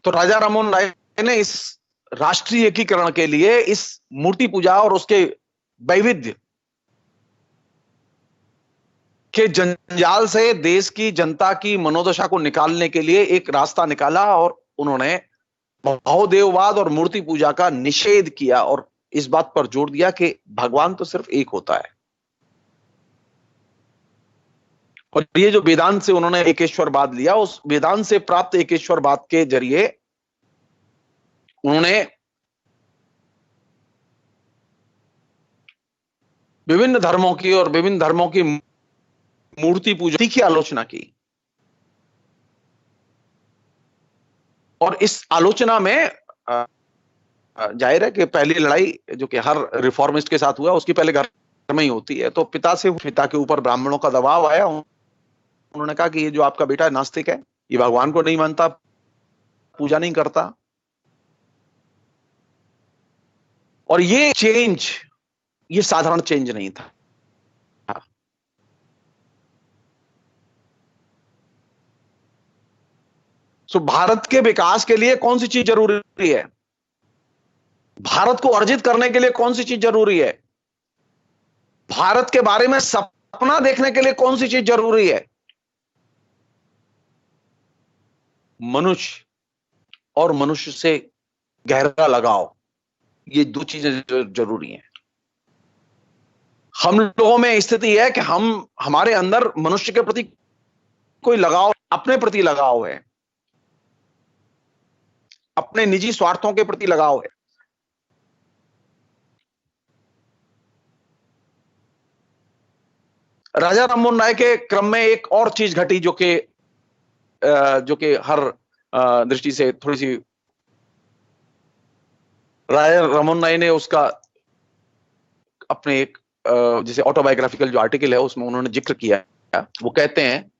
तो राजा राममोहन राय ने इस राष्ट्रीय एकीकरण के लिए इस मूर्ति पूजा और उसके वैविध्य के जंजाल से देश की जनता की मनोदशा को निकालने के लिए एक रास्ता निकाला और उन्होंने बहुदेववाद और मूर्ति पूजा का निषेध किया और इस बात पर जोर दिया कि भगवान तो सिर्फ एक होता है। और ये जो वेदांत से उन्होंने एकेश्वरवाद लिया, उस वेदांत से प्राप्त एकेश्वरवाद के जरिए उन्होंने विभिन्न धर्मों की और विभिन्न धर्मों की मूर्ति पूजा की आलोचना की। और इस आलोचना में जाहिर है कि पहली लड़ाई जो कि हर रिफॉर्मिस्ट के साथ हुआ उसकी पहले घर में ही होती है। तो पिता के ऊपर ब्राह्मणों का दबाव आया। उन्होंने कहा कि ये जो आपका बेटा नास्तिक है, ये भगवान को नहीं मानता, पूजा नहीं करता। और ये चेंज, ये साधारण चेंज नहीं था। सो भारत के विकास के लिए कौन सी चीज जरूरी है? भारत को अर्जित करने के लिए कौन सी चीज जरूरी है? भारत के बारे में सपना देखने के लिए कौन सी चीज जरूरी है? मनुष्य और मनुष्य से गहरा लगाव, ये दो चीजें जरूरी हैं। हम लोगों में स्थिति है कि हमारे अंदर मनुष्य के प्रति कोई लगाव, अपने प्रति लगाव है, अपने निजी स्वार्थों के प्रति लगाव है। राजा राममोहन राय के क्रम में एक और चीज घटी जो कि हर दृष्टि से थोड़ी सी, राजा राममोहन राय ने उसका अपने एक जैसे ऑटोबायोग्राफिकल जो आर्टिकल है उसमें उन्होंने जिक्र किया, वो कहते हैं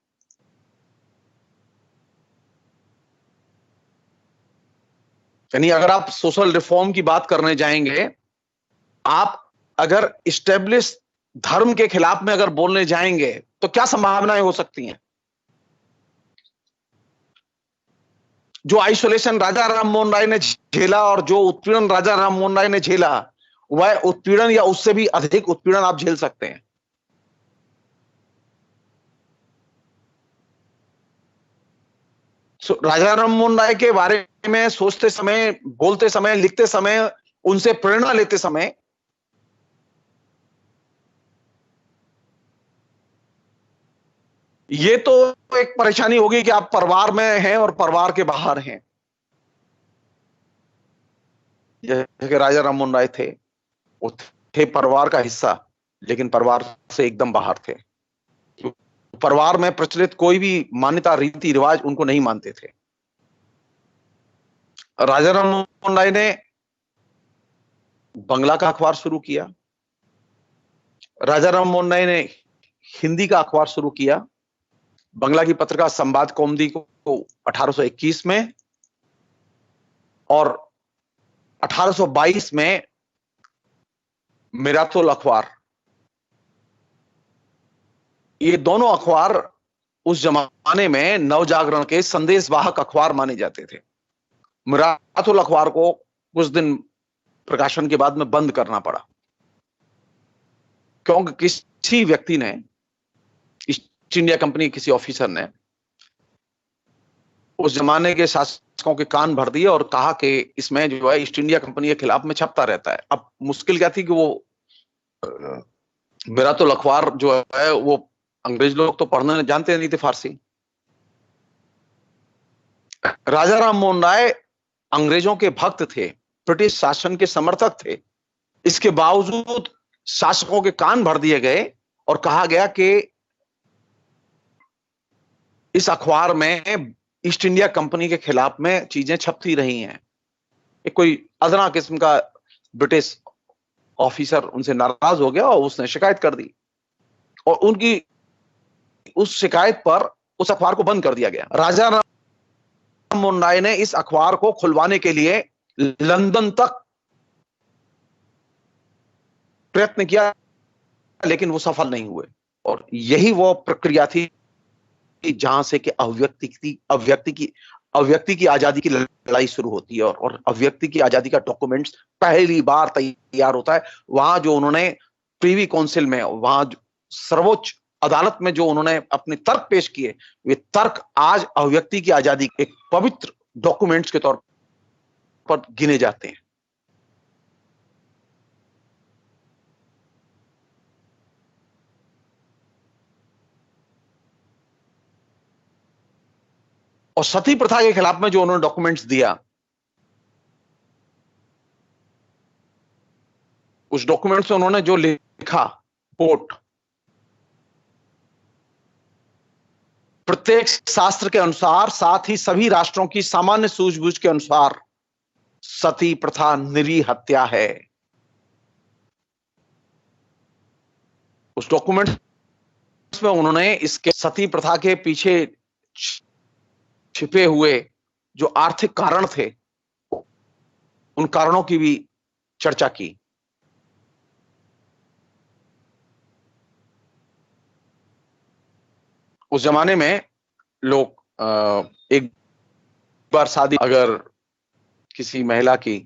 यानी अगर आप सोशल रिफॉर्म की बात करने जाएंगे, आप अगर इस्टेब्लिश धर्म के खिलाफ में अगर बोलने जाएंगे तो क्या संभावनाएं हो सकती हैं? जो आइसोलेशन राजा राम मोहन राय ने झेला और जो उत्पीड़न राजा राम मोहन राय ने झेला, वह उत्पीड़न या उससे भी अधिक उत्पीड़न आप झेल सकते हैं। राजा राम मोहन राय के बारे में सोचते समय, बोलते समय, लिखते समय, उनसे प्रेरणा लेते समय ये तो एक परेशानी होगी कि आप परिवार में हैं और परिवार के बाहर हैं। जैसे कि राजा राम मोहन राय थे, वो थे परिवार का हिस्सा, लेकिन परिवार से एकदम बाहर थे। परिवार में प्रचलित कोई भी मान्यता, रीति रिवाज उनको नहीं मानते थे। राजा राम मोहन राय ने बंगला का अखबार शुरू किया, राजा राम मोहन राय ने हिंदी का अखबार शुरू किया। बंगला की पत्रिका संवाद कौमुदी को 1821 में और 1822 में मिरातुल अखबार, ये दोनों अखबार उस जमाने में नवजागरण के संदेशवाहक अखबार माने जाते थे। मिरातुल अखबार को कुछ दिन प्रकाशन के बाद में बंद करना पड़ा, क्योंकि किसी व्यक्ति ने, ईस्ट इंडिया कंपनी किसी ऑफिसर ने उस जमाने के शासकों के कान भर दिए और कहा कि इसमें जो है ईस्ट इंडिया कंपनी के खिलाफ में छपता रहता है। अब मुश्किल क्या थी कि वो मिरातुल अखबार जो है वो अंग्रेज लोग तो पढ़ने जानते नहीं थे फारसी। राजा राम मोहन राय अंग्रेजों के भक्त थे, ब्रिटिश शासन के समर्थक थे। इसके बावजूद शासकों के कान भर दिए गए और कहा गया कि इस अखबार में ईस्ट इंडिया कंपनी के खिलाफ में चीजें छपती रही हैं। एक कोई अदना किस्म का ब्रिटिश ऑफिसर उनसे नाराज हो गया और उसने शिकायत कर दी, और उनकी उस शिकायत पर उस अखबार को बंद कर दिया गया। राजा राम मोहन राय ने इस अखबार को खुलवाने के लिए लंदन तक प्रयत्न किया, लेकिन वो सफल नहीं हुए। और यही वो प्रक्रिया थी जहां से कि अभिव्यक्ति की आजादी की लड़ाई शुरू होती है, और अभिव्यक्ति की आजादी का डॉक्यूमेंट्स पहली बार तैयार होता है। वहां जो उन्होंने प्रीवी काउंसिल में, वहां सर्वोच्च अदालत में जो उन्होंने अपने तर्क पेश किए, वे तर्क आज अभिव्यक्ति की आजादी एक पवित्र डॉक्यूमेंट्स के तौर पर गिने जाते हैं। और सती प्रथा के खिलाफ में जो उन्होंने डॉक्यूमेंट्स दिया, उस डॉक्यूमेंट्स में उन्होंने जो लिखा, कोट, प्रत्येक शास्त्र के अनुसार, साथ ही सभी राष्ट्रों की सामान्य सूझबूझ के अनुसार, सती प्रथा निरी हत्या है। उस डॉक्यूमेंट्स में उन्होंने इसके सती प्रथा के पीछे छिपे हुए जो आर्थिक कारण थे, उन कारणों की भी चर्चा की। उस जमाने में लोग एक बार शादी, अगर किसी महिला की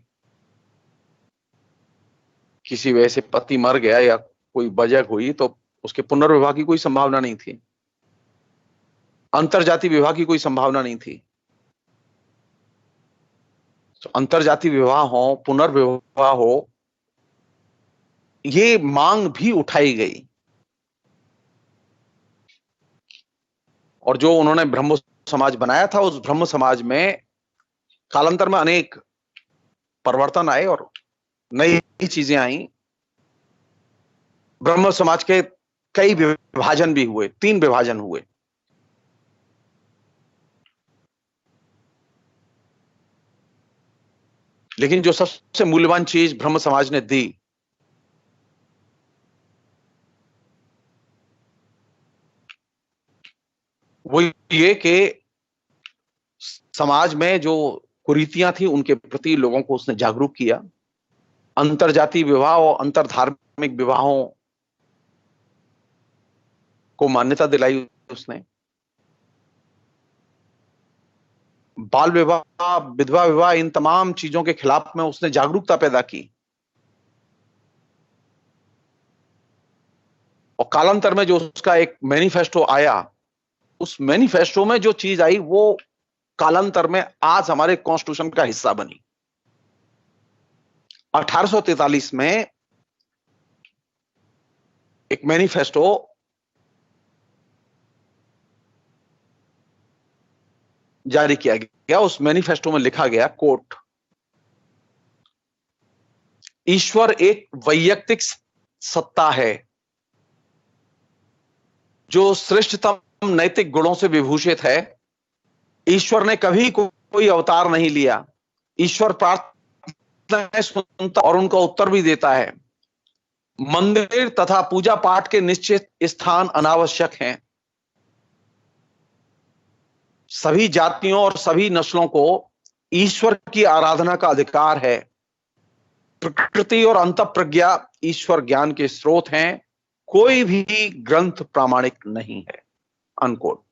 किसी वजह से पति मर गया या कोई वजह हुई, तो उसके पुनर्विवाह की कोई संभावना नहीं थी, अंतरजातीय विवाह की कोई संभावना नहीं थी। तो अंतरजातीय विवाह हो, पुनर्विवाह हो, ये मांग भी उठाई गई। और जो उन्होंने ब्रह्म समाज बनाया था, उस ब्रह्म समाज में कालांतर में अनेक परिवर्तन आए और नई चीजें आई। ब्रह्म समाज के कई विभाजन भी हुए, 3 विभाजन हुए। लेकिन जो सबसे मूल्यवान चीज ब्रह्म समाज ने दी, वो ये कि समाज में जो कुरीतियां थी उनके प्रति लोगों को उसने जागरूक किया, अंतरजातीय विवाह और अंतरधार्मिक विवाहों को मान्यता दिलाई उसने, बाल विवाह, विधवा विवाह, इन तमाम चीजों के खिलाफ में उसने जागरूकता पैदा की। और कालांतर में जो उसका एक मैनिफेस्टो आया, उस मैनिफेस्टो में जो चीज आई वो कालांतर में आज हमारे कॉन्स्टिट्यूशन का हिस्सा बनी। 1843 में एक मैनिफेस्टो जारी किया गया। उस मैनिफेस्टो में लिखा गया, कोट, ईश्वर एक वैयक्तिक सत्ता है जो श्रेष्ठतम नैतिक गुणों से विभूषित है। ईश्वर ने कभी कोई अवतार नहीं लिया। ईश्वर प्रार्थनाएं सुनता और उनका उत्तर भी देता है। मंदिर तथा पूजा पाठ के निश्चित स्थान अनावश्यक हैं। सभी जातियों और सभी नस्लों को ईश्वर की आराधना का अधिकार है। प्रकृति और अंतःप्रज्ञा ईश्वर ज्ञान के स्रोत हैं। कोई भी ग्रंथ प्रामाणिक नहीं है, अनकोट।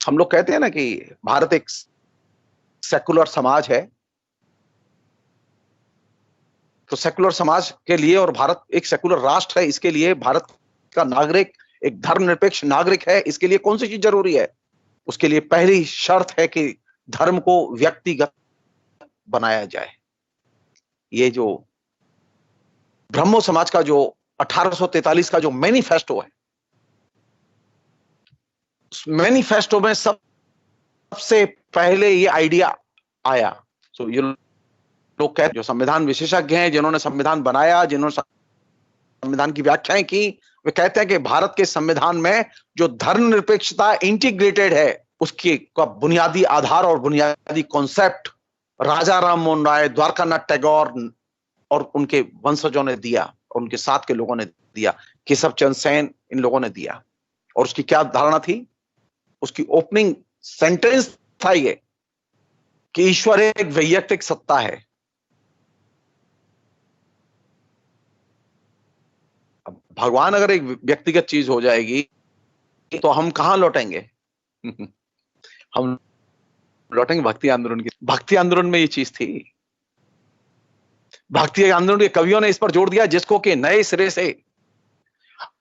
हम लोग कहते हैं ना कि भारत एक सेकुलर समाज है, तो सेकुलर समाज के लिए, और भारत एक सेकुलर राष्ट्र है, इसके लिए भारत का नागरिक एक धर्मनिरपेक्ष नागरिक है। इसके लिए कौन सी चीज जरूरी है? उसके लिए पहली शर्त है कि धर्म को व्यक्तिगत बनाया जाए। ये जो ब्रह्मो समाज का जो 1843 का जो मैनिफेस्टो है, उस मैनिफेस्टो में सबसे पहले ये आइडिया आया। तो ये लोग कहते, जो संविधान विशेषज्ञ हैं, जिन्होंने संविधान बनाया, जिन्होंने संविधान की व्याख्याएं की, वे कहते हैं कि भारत के संविधान में जो धर्मनिरपेक्षता इंटीग्रेटेड है, उसकी का बुनियादी आधार और बुनियादी कॉन्सेप्ट राजा राम मोहन राय, द्वारकानाथ टैगोर और उनके वंशजों ने दिया, और उनके साथ के लोगों ने दिया, केशव चंद्र सेन, इन लोगों ने दिया। और उसकी क्या धारणा थी? उसकी ओपनिंग सेंटेंस था ये कि ईश्वर एक वैयक्तिक सत्ता है। अब भगवान अगर एक व्यक्तिगत चीज हो जाएगी तो हम कहां लौटेंगे? हम लौटेंगे भक्ति आंदोलन की। भक्ति आंदोलन में ये चीज थी। भक्ति आंदोलन के कवियों ने इस पर जोर दिया, जिसको कि नए सिरे से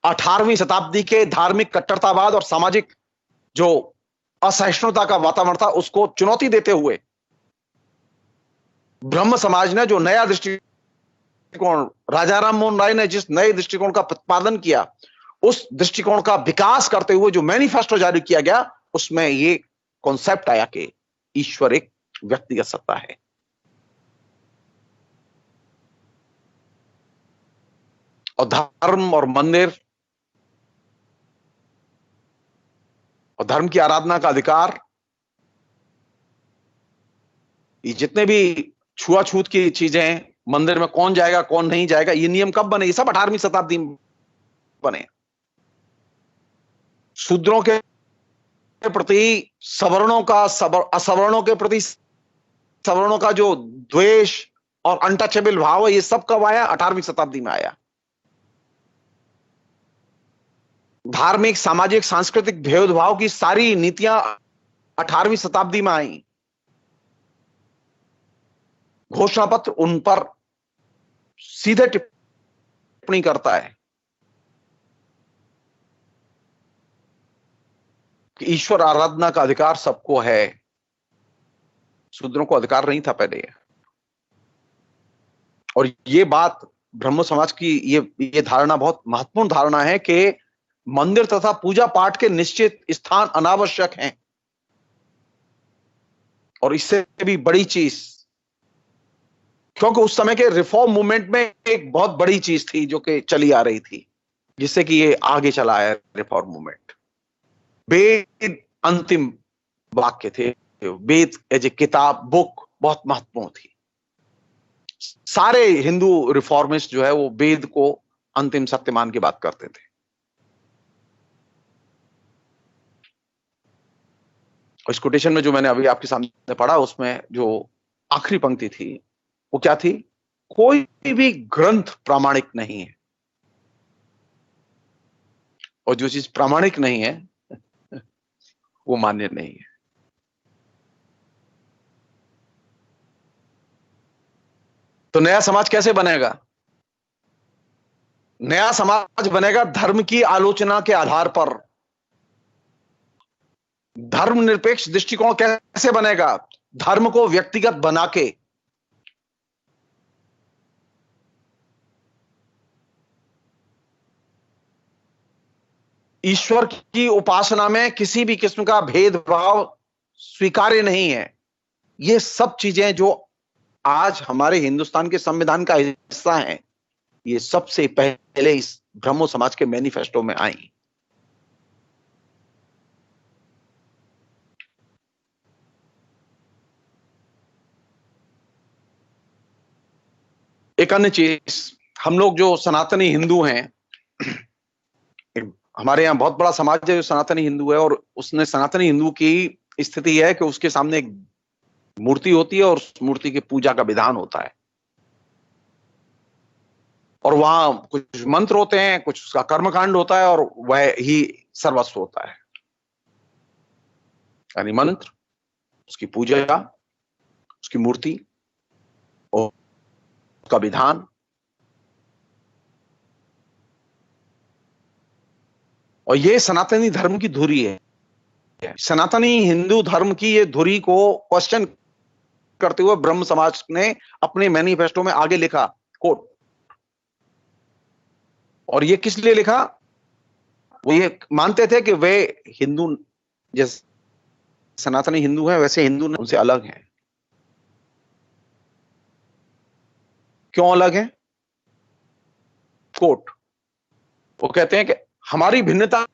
18वीं शताब्दी के धार्मिक कट्टरतावाद और सामाजिक जो असहिष्णुता का वातावरण था, उसको चुनौती देते हुए ब्रह्म समाज ने जो नया दृष्टिकोण, राजा राम मोहन राय ने जिस नए दृष्टिकोण का प्रतिपादन किया, उस दृष्टिकोण का विकास करते हुए जो मैनिफेस्टो जारी किया गया, उसमें ये कॉन्सेप्ट आया कि ईश्वर एक व्यक्तिगत सत्ता है। और धर्म और मंदिर और धर्म की आराधना का अधिकार, ये जितने भी छुआछूत की चीजें, मंदिर में कौन जाएगा कौन नहीं जाएगा, ये नियम कब बने? ये सब 18वीं शताब्दी में बने। शूद्रों के प्रति सवर्णों का, असवर्णों के प्रति सवर्णों का जो द्वेष और अनटचेबल भाव है, ये सब कब आया? 18वीं शताब्दी में आया। धार्मिक, सामाजिक, सांस्कृतिक भेदभाव की सारी नीतियां 18वीं शताब्दी में आई। घोषणा पत्र उन पर सीधे टिप्पणी करता है कि ईश्वर आराधना का अधिकार सबको है। शूद्रों को अधिकार नहीं था पहले। और ये बात ब्रह्म समाज की ये धारणा बहुत महत्वपूर्ण धारणा है कि मंदिर तथा पूजा पाठ के निश्चित स्थान अनावश्यक हैं। और इससे भी बड़ी चीज, क्योंकि उस समय के रिफॉर्म मूवमेंट में एक बहुत बड़ी चीज थी जो कि चली आ रही थी, जिससे कि ये आगे चला है रिफॉर्म मूवमेंट। वेद अंतिम वाक्य थे। वेद एज ए किताब, बुक बहुत महत्वपूर्ण थी। सारे हिंदू रिफॉर्मिस्ट जो है वो वेद को अंतिम सत्य मान के बात करते थे। इस कोटेशन में जो मैंने अभी आपके सामने पढ़ा, उसमें जो आखिरी पंक्ति थी वो क्या थी? कोई भी ग्रंथ प्रामाणिक नहीं है, और जो चीज प्रामाणिक नहीं है वो मान्य नहीं है। तो नया समाज कैसे बनेगा? नया समाज बनेगा धर्म की आलोचना के आधार पर। धर्मनिरपेक्ष दृष्टिकोण कैसे बनेगा? धर्म को व्यक्तिगत बना के। ईश्वर की उपासना में किसी भी किस्म का भेदभाव स्वीकार्य नहीं है। ये सब चीजें जो आज हमारे हिंदुस्तान के संविधान का हिस्सा हैं, ये सबसे पहले इस ब्रह्मो समाज के मैनिफेस्टो में आई। एक अन्य चीज, हम लोग जो सनातनी हिंदू हैं, हमारे यहाँ बहुत बड़ा समाज है जो सनातनी हिंदू है, और उसने सनातनी हिंदू की स्थिति है कि उसके सामने एक मूर्ति होती है और उस मूर्ति की पूजा का विधान होता है, और वहां कुछ मंत्र होते हैं, कुछ उसका कर्मकांड होता है, और वह ही सर्वस्व होता है। यानी मंत्र, उसकी पूजा, उसकी मूर्ति और उसका विधान। और ये सनातनी धर्म की धुरी है। सनातनी हिंदू धर्म की ये धुरी को क्वेश्चन करते हुए ब्रह्म समाज ने अपने मैनिफेस्टो में आगे लिखा, कोट। और ये किस लिए लिखा? वो ये मानते थे कि वे हिंदू, जैसे सनातनी हिंदू हैं वैसे हिंदू उनसे अलग हैं। क्यों अलग हैं? कोट। वो कहते हैं कि हमारी भिन्नता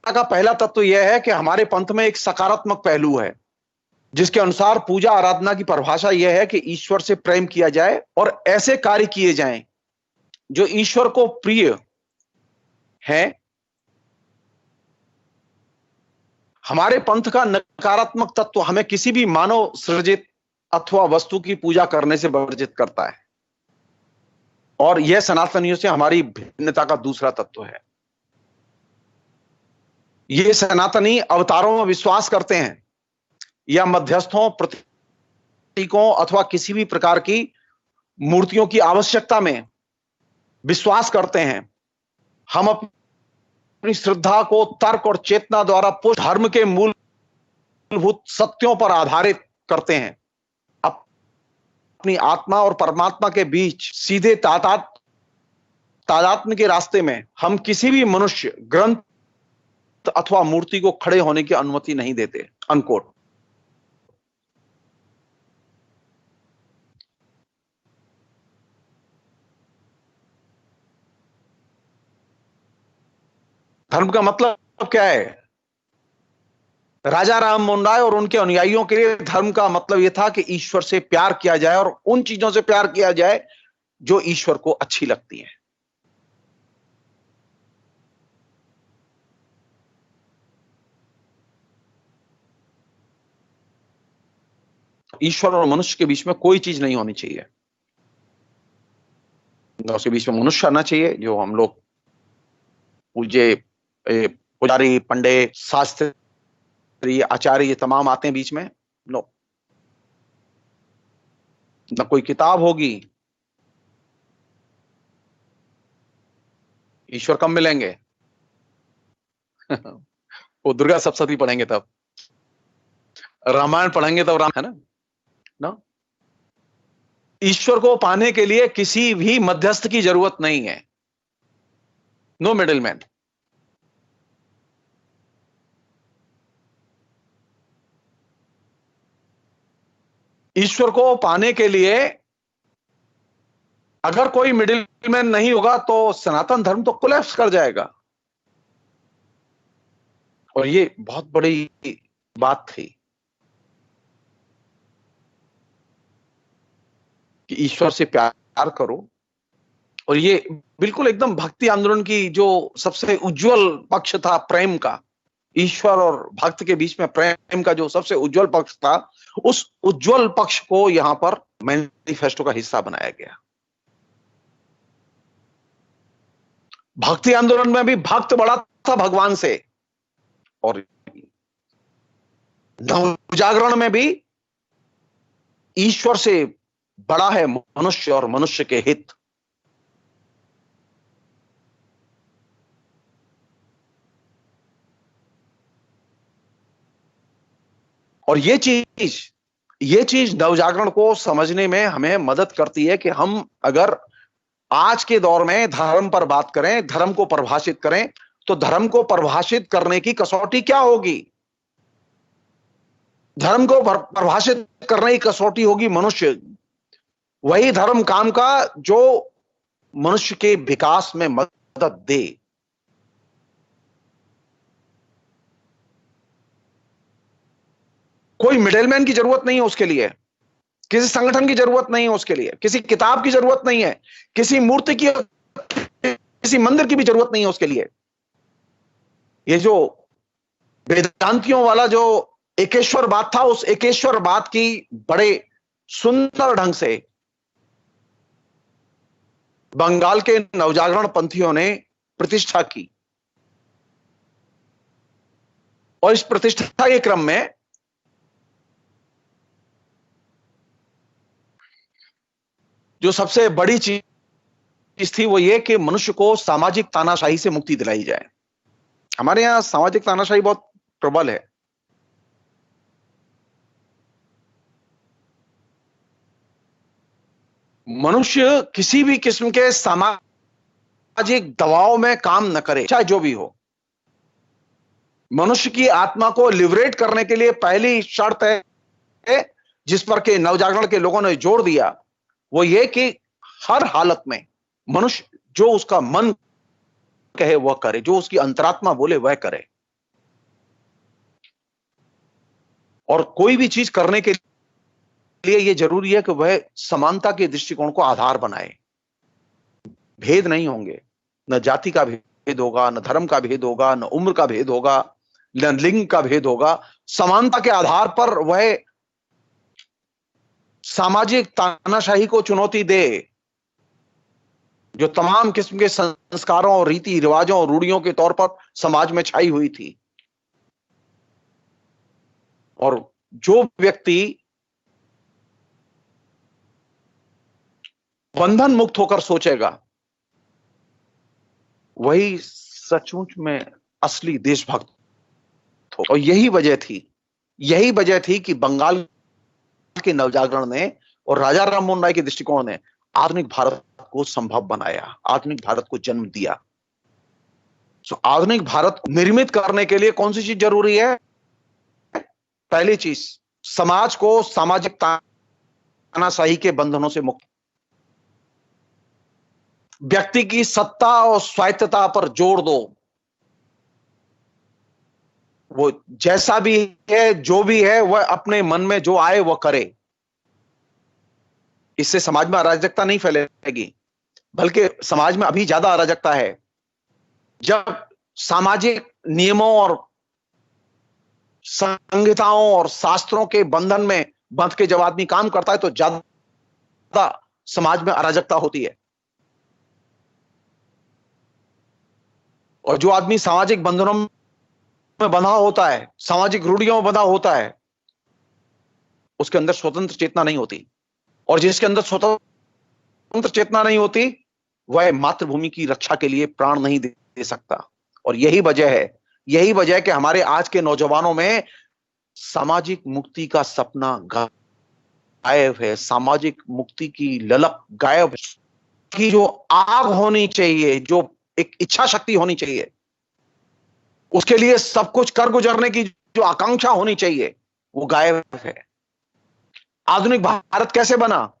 का पहला तत्व यह है कि हमारे पंथ में एक सकारात्मक पहलू है, जिसके अनुसार पूजा आराधना की परिभाषा यह है कि ईश्वर से प्रेम किया जाए और ऐसे कार्य किए जाएं जो ईश्वर को प्रिय है। हमारे पंथ का नकारात्मक तत्व हमें किसी भी मानव सृजित अथवा वस्तु की पूजा करने से वर्जित करता है, और यह सनातनियों से हमारी भिन्नता का दूसरा तत्व है। ये सनातनी अवतारों में विश्वास करते हैं, या मध्यस्थों, प्रतीकों अथवा किसी भी प्रकार की मूर्तियों की आवश्यकता में विश्वास करते हैं। हम अपनी श्रद्धा को तर्क और चेतना द्वारा पुष्ट धर्म के मूलभूत सत्यों पर आधारित करते हैं। अपनी आत्मा और परमात्मा के बीच सीधे तादात्म्य के रास्ते में हम किसी भी मनुष्य, ग्रंथ अथवा मूर्ति को खड़े होने की अनुमति नहीं देते, अनकोट। धर्म का मतलब क्या है? राजा राम मोहन राय और उनके अनुयायियों के लिए धर्म का मतलब यह था कि ईश्वर से प्यार किया जाए और उन चीजों से प्यार किया जाए जो ईश्वर को अच्छी लगती हैं। ईश्वर और मनुष्य के बीच में कोई चीज नहीं होनी चाहिए। उसके बीच में मनुष्य आना चाहिए, जो हम लोग पूज्य पुजारी, पंडे, शास्त्री, आचार्य, ये तमाम आते हैं बीच में। नो, न कोई किताब होगी। ईश्वर कब मिलेंगे? वो दुर्गा सप्तशती पढ़ेंगे तब, रामायण पढ़ेंगे तब राम, है ना? ना, ईश्वर को पाने के लिए किसी भी मध्यस्थ की जरूरत नहीं है। No middleman. ईश्वर को पाने के लिए अगर कोई मिडिलमैन नहीं होगा तो सनातन धर्म तो कोलैप्स कर जाएगा। और ये बहुत बड़ी बात थी कि ईश्वर से प्यार करो। और ये बिल्कुल एकदम भक्ति आंदोलन की जो सबसे उज्जवल पक्ष था प्रेम का, ईश्वर और भक्त के बीच में प्रेम का जो सबसे उज्जवल पक्ष था, उस उज्जवल पक्ष को यहां पर मैनिफेस्टो का हिस्सा बनाया गया। भक्ति आंदोलन में भी भक्त बड़ा था भगवान से, और नवजागरण में भी ईश्वर से बड़ा है मनुष्य और मनुष्य के हित। और ये चीज नवजागरण को समझने में हमें मदद करती है कि हम अगर आज के दौर में धर्म पर बात करें, धर्म को परिभाषित करें, तो धर्म को परिभाषित करने की कसौटी क्या होगी? धर्म को परिभाषित करने की कसौटी होगी मनुष्य। वही धर्म काम का जो मनुष्य के विकास में मदद दे। कोई मिडिलमैन की जरूरत नहीं है उसके लिए, किसी संगठन की जरूरत नहीं है उसके लिए, किसी किताब की जरूरत नहीं है, किसी मूर्ति की, किसी मंदिर की भी जरूरत नहीं है उसके लिए। ये जो वेदांतियों वाला जो एकेश्वरवाद था, उस एकेश्वरवाद की बड़े सुंदर ढंग से बंगाल के नवजागरण पंथियों ने प्रतिष्ठा की। और इस प्रतिष्ठा के क्रम में जो सबसे बड़ी चीज थी वो ये कि मनुष्य को सामाजिक तानाशाही से मुक्ति दिलाई जाए। हमारे यहां सामाजिक तानाशाही बहुत प्रबल है। मनुष्य किसी भी किस्म के सामाजिक दबाव में काम न करे, चाहे जो भी हो। मनुष्य की आत्मा को लिबरेट करने के लिए पहली शर्त है जिस पर के नवजागरण के लोगों ने जोर दिया, वो ये कि हर हालत में मनुष्य जो उसका मन कहे वह करे, जो उसकी अंतरात्मा बोले वह करे। और कोई भी चीज करने के लिए यह जरूरी है कि वह समानता के दृष्टिकोण को आधार बनाए। भेद नहीं होंगे, न जाति का भेद होगा, न धर्म का भेद होगा, न उम्र का भेद होगा, न लिंग का भेद होगा। समानता के आधार पर वह सामाजिक तानाशाही को चुनौती दे, जो तमाम किस्म के संस्कारों और रीति रिवाजों और रूढ़ियों के तौर पर समाज में छाई हुई थी। और जो व्यक्ति बंधन मुक्त होकर सोचेगा, वही सचमुच में असली देशभक्त हो। और यही वजह थी कि बंगाल के नवजागरण ने और राजा राममोहन राय के दृष्टिकोण ने आधुनिक भारत को संभव बनाया, आधुनिक भारत को जन्म दिया। तो आधुनिक भारत को निर्मित करने के लिए कौन सी चीज जरूरी है? पहली चीज, समाज को सामाजिक तानाशाही के बंधनों से मुक्त, व्यक्ति की सत्ता और स्वायत्तता पर जोर दो। वो जैसा भी है, जो भी है, वह अपने मन में जो आए वह करे। इससे समाज में अराजकता नहीं फैलेगी, बल्कि समाज में अभी ज्यादा अराजकता है। जब सामाजिक नियमों और संहिताओं और शास्त्रों के बंधन में बंध के जब आदमी काम करता है तो ज्यादा समाज में अराजकता होती है। और जो आदमी सामाजिक बंधनों में बंधा होता है, सामाजिक रूढ़ियों में बंधा होता है, उसके अंदर स्वतंत्र चेतना नहीं होती। और जिसके अंदर स्वतंत्र चेतना नहीं होती, वह मातृभूमि की रक्षा के लिए प्राण नहीं दे सकता। और यही वजह है कि हमारे आज के नौजवानों में सामाजिक मुक्ति का सपना गायब है, सामाजिक मुक्ति की ललक गायब है। की जो आग होनी चाहिए, जो एक इच्छा शक्ति होनी चाहिए, उसके लिए सब कुछ कर गुजरने की जो आकांक्षा होनी चाहिए, वो गायब है। आधुनिक भारत कैसे बना?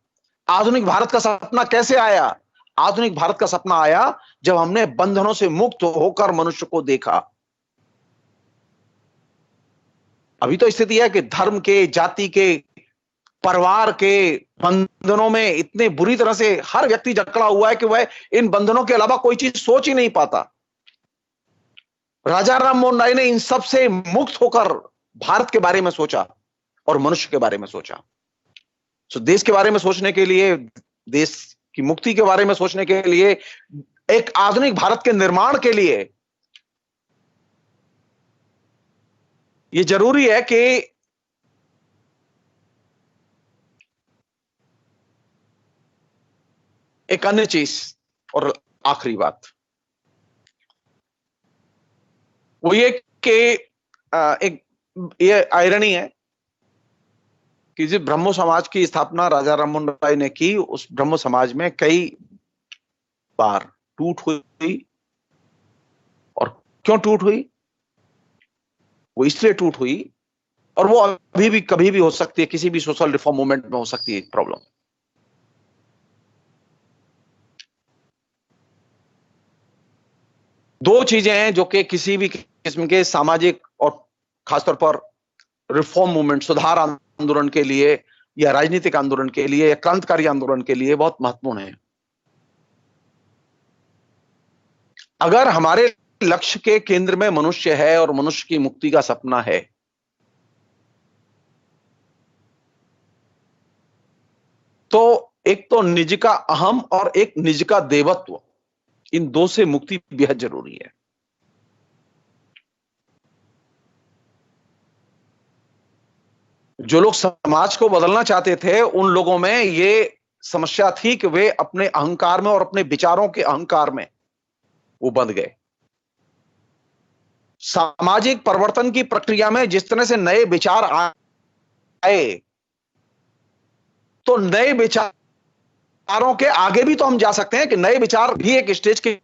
आधुनिक भारत का सपना कैसे आया? आधुनिक भारत का सपना आया जब हमने बंधनों से मुक्त होकर मनुष्य को देखा। अभी तो स्थिति है कि धर्म के, जाति के, परिवार के बंधनों में इतने बुरी तरह से हर व्यक्ति जकड़ा हुआ है कि वह इन बंधनों के अलावा कोई चीज सोच ही नहीं पाता। राजा राममोहन राय ने इन सब से मुक्त होकर भारत के बारे में सोचा और मनुष्य के बारे में सोचा। तो देश के बारे में सोचने के लिए, देश की मुक्ति के बारे में सोचने के लिए, एक आधुनिक भारत के निर्माण के लिए यह जरूरी है कि एक अन्य चीज, और आखिरी बात वो ये कि एक ये आयरनी है कि जिस ब्रह्मो समाज की स्थापना राजा राममोहन राय ने की, उस ब्रह्मो समाज में कई बार टूट हुई। और क्यों टूट हुई? वो इसलिए टूट हुई, और वो अभी भी कभी भी हो सकती है, किसी भी सोशल रिफॉर्म मूवमेंट में हो सकती है प्रॉब्लम। दो चीजें हैं जो कि किसी भी किस्म के सामाजिक और खासतौर पर रिफॉर्म मूवमेंट, सुधार आंदोलन के लिए या राजनीतिक आंदोलन के लिए या क्रांतिकारी आंदोलन के लिए बहुत महत्वपूर्ण है। अगर हमारे लक्ष्य के केंद्र में मनुष्य है और मनुष्य की मुक्ति का सपना है, तो एक तो निज का अहम और एक निज का देवत्व, इन दो से मुक्ति बेहद जरूरी है। जो लोग समाज को बदलना चाहते थे, उन लोगों में ये समस्या थी कि वे अपने अहंकार में और अपने विचारों के अहंकार में वो बंध गए। सामाजिक परिवर्तन की प्रक्रिया में जिस तरह से नए विचार आए, तो नए विचारों के आगे भी तो हम जा सकते हैं कि नए विचार भी एक स्टेज के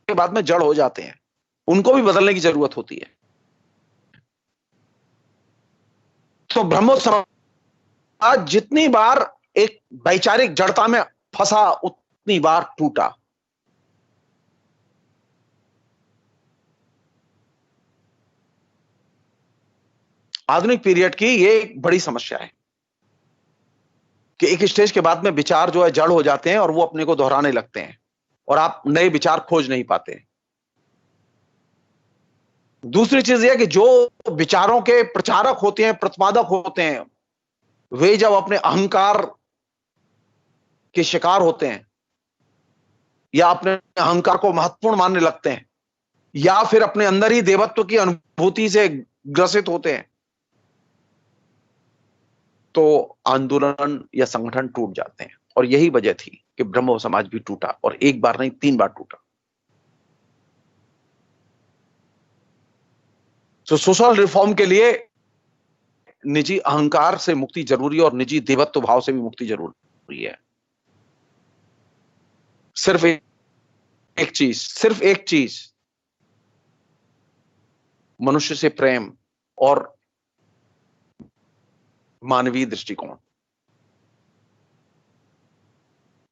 बाद में जड़ हो जाते हैं, उनको भी बदलने की जरूरत होती है। तो ब्रह्मो समाज जितनी बार एक वैचारिक जड़ता में फंसा, उतनी बार टूटा। आधुनिक पीरियड की ये एक बड़ी समस्या है कि एक स्टेज के बाद में विचार जो है जड़ हो जाते हैं और वो अपने को दोहराने लगते हैं और आप नए विचार खोज नहीं पाते। दूसरी चीज यह कि जो विचारों के प्रचारक होते हैं, प्रतिपादक होते हैं, वे जब अपने अहंकार के शिकार होते हैं या अपने अहंकार को महत्वपूर्ण मानने लगते हैं या फिर अपने अंदर ही देवत्व की अनुभूति से ग्रसित होते हैं, तो आंदोलन या संगठन टूट जाते हैं। और यही वजह थी कि ब्रह्मो समाज भी टूटा, और एक बार नहीं 3 बार टूटा। तो सोशल रिफॉर्म के लिए निजी अहंकार से मुक्ति जरूरी है और निजी देवत्व भाव से भी मुक्ति जरूरी है। सिर्फ एक चीज, मनुष्य से प्रेम और मानवीय दृष्टिकोण,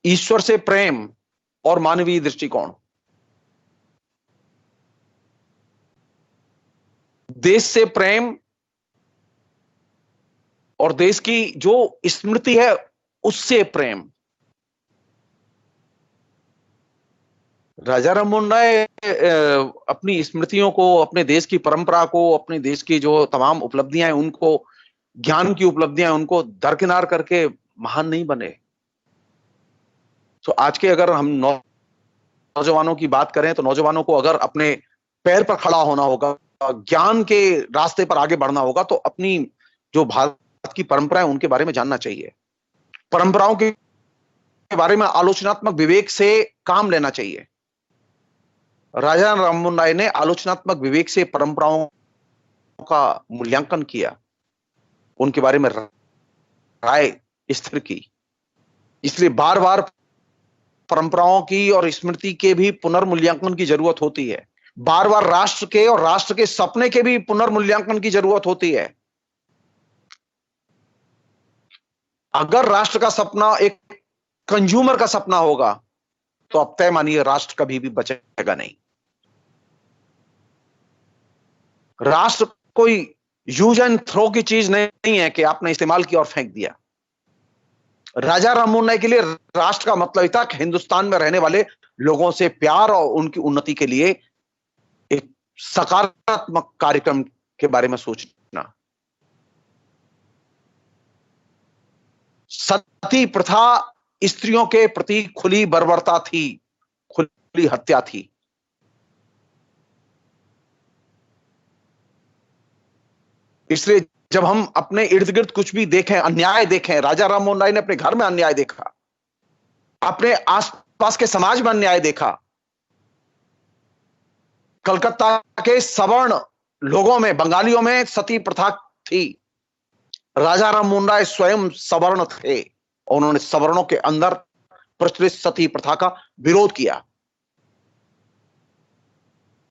ईश्वर से प्रेम और मानवीय दृष्टिकोण, देश से प्रेम और देश की जो स्मृति है उससे प्रेम। राजा राममोहन राय अपनी स्मृतियों को, अपने देश की परंपरा को, अपने देश की जो तमाम उपलब्धियां हैं उनको, ज्ञान की उपलब्धियां उनको दरकिनार करके महान नहीं बने। तो आज के अगर हम नौजवानों की बात करें, तो नौजवानों को अगर अपने पैर पर खड़ा होना होगा, ज्ञान के रास्ते पर आगे बढ़ना होगा, तो अपनी जो भारत की परंपरा है उनके बारे में जानना चाहिए। परंपराओं के बारे में आलोचनात्मक विवेक से काम लेना चाहिए। राजा राममोहन राय ने आलोचनात्मक विवेक से परंपराओं का मूल्यांकन किया, उनके बारे में राय स्थिर की। इसलिए बार बार परंपराओं की और स्मृति के भी पुनर्मूल्यांकन की जरूरत होती है। बार बार राष्ट्र के और राष्ट्र के सपने के भी पुनर्मूल्यांकन की जरूरत होती है। अगर राष्ट्र का सपना एक कंज्यूमर का सपना होगा, तो अब तय मानिए राष्ट्र कभी भी बचेगा नहीं। राष्ट्र कोई यूज एंड थ्रो की चीज नहीं है कि आपने इस्तेमाल किया और फेंक दिया। राजा राममोहन राय के लिए राष्ट्र का मतलब था कि हिंदुस्तान में रहने वाले लोगों से प्यार और उनकी उन्नति के लिए एक सकारात्मक कार्यक्रम के बारे में सोचना। सती प्रथा स्त्रियों के प्रति खुली बर्बरता थी, खुली हत्या थी। इसलिए जब हम अपने इर्द गिर्द कुछ भी देखें, अन्याय देखें, राजा राम मोहन राय ने अपने घर में अन्याय देखा, अपने आसपास के समाज में अन्याय देखा, कलकत्ता के सवर्ण लोगों में, बंगालियों में सती प्रथा थी। राजा राम मोहन राय स्वयं सवर्ण थे और उन्होंने सवर्णों के अंदर प्रचलित सती प्रथा का विरोध किया।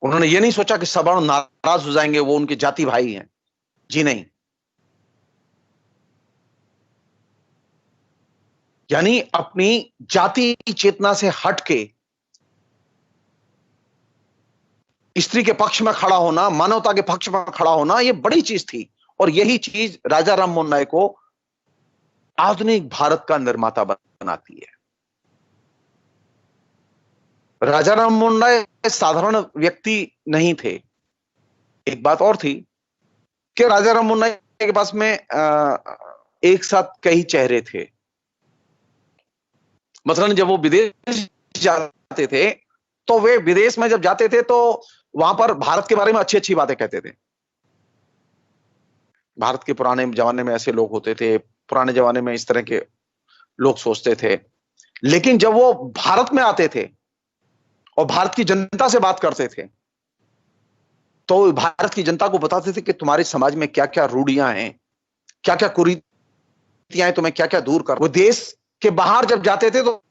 उन्होंने यह नहीं सोचा कि सवर्ण नाराज हो जाएंगे, वो उनके जाति भाई हैं। जी नहीं। यानी अपनी जाति की चेतना से हटके स्त्री के पक्ष में खड़ा होना, मानवता के पक्ष में खड़ा होना, यह बड़ी चीज थी। और यही चीज राजा राम मोहन राय को आधुनिक भारत का निर्माता बनाती है। राजा राम मोहन राय साधारण व्यक्ति नहीं थे। एक बात और थी कि राजा राम मोहन राय के पास में एक साथ कई चेहरे थे। मसलन जब वो विदेश जाते थे तो वे विदेश में जब जाते थे तो वहां पर भारत के बारे में अच्छी अच्छी बातें कहते थे। भारत के पुराने जमाने में ऐसे लोग होते थे, पुराने जमाने में इस तरह के लोग सोचते थे। लेकिन जब वो भारत में आते थे और भारत की जनता से बात करते थे तो भारत की जनता को बताते थे कि तुम्हारे समाज में क्या क्या रूढ़ियां हैं, क्या क्या कुरीतियां हैं, तुम्हें क्या क्या दूर कर। वो देश के बाहर जब जाते थे तो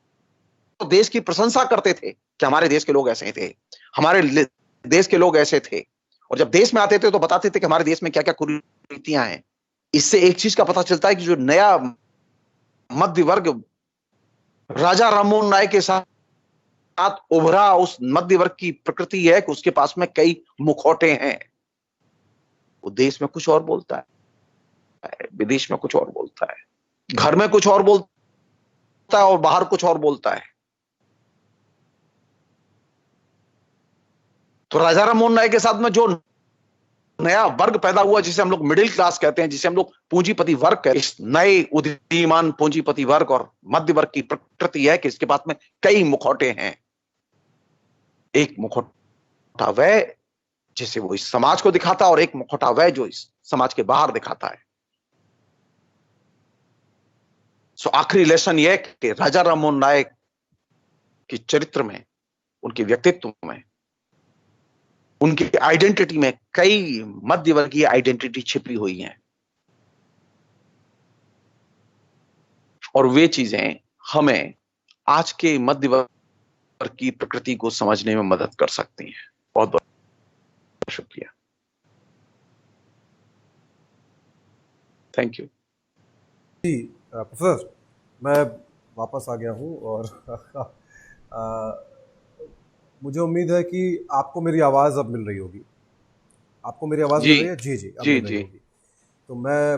देश की प्रशंसा करते थे कि हमारे देश के लोग ऐसे थे, हमारे देश के लोग ऐसे थे। और जब देश में आते थे तो बताते थे कि हमारे देश में क्या क्या कुरीतियां हैं। इससे एक चीज का पता चलता है कि जो नया मध्य वर्ग राजा राम मोहन राय के साथ उभरा, उस मध्य वर्ग की प्रकृति है कि उसके पास में कई मुखौटे हैं। वो देश में कुछ और बोलता है, विदेश में कुछ और बोलता है, घर में कुछ और बोलता है और बाहर कुछ और बोलता है। तो राजा राम मोहन राय के साथ में जो नया वर्ग पैदा हुआ, जिसे हम लोग मिडिल क्लास कहते हैं, जिसे हम लोग पूंजीपति वर्ग कहते हैं, इस नए उदीयमान पूंजीपति वर्ग और मध्य वर्ग की प्रकृति है कि इसके पास में कई मुखौटे हैं। एक मुखौटा वह जिसे वो इस समाज को दिखाता और एक मुखौटा वह जो इस समाज के बाहर दिखाता है। सो आखिरी लेसन यह कि राजा राम मोहन राय के चरित्र में, उनके व्यक्तित्व में, उनकी आइडेंटिटी में कई मध्यवर्गीय आइडेंटिटी छिपी हुई हैं और वे चीजें हमें आज के मध्य वर्ग की प्रकृति को समझने में मदद कर सकती हैं। बहुत बहुत शुक्रिया। Thank you. जी प्रोफेसर, मैं वापस आ गया हूँ और मुझे उम्मीद है कि आपको मेरी आवाज़ अब मिल रही होगी। आपको मेरी आवाज़ मिल रही है? जी जी, अब मिल रही होगी। तो मैं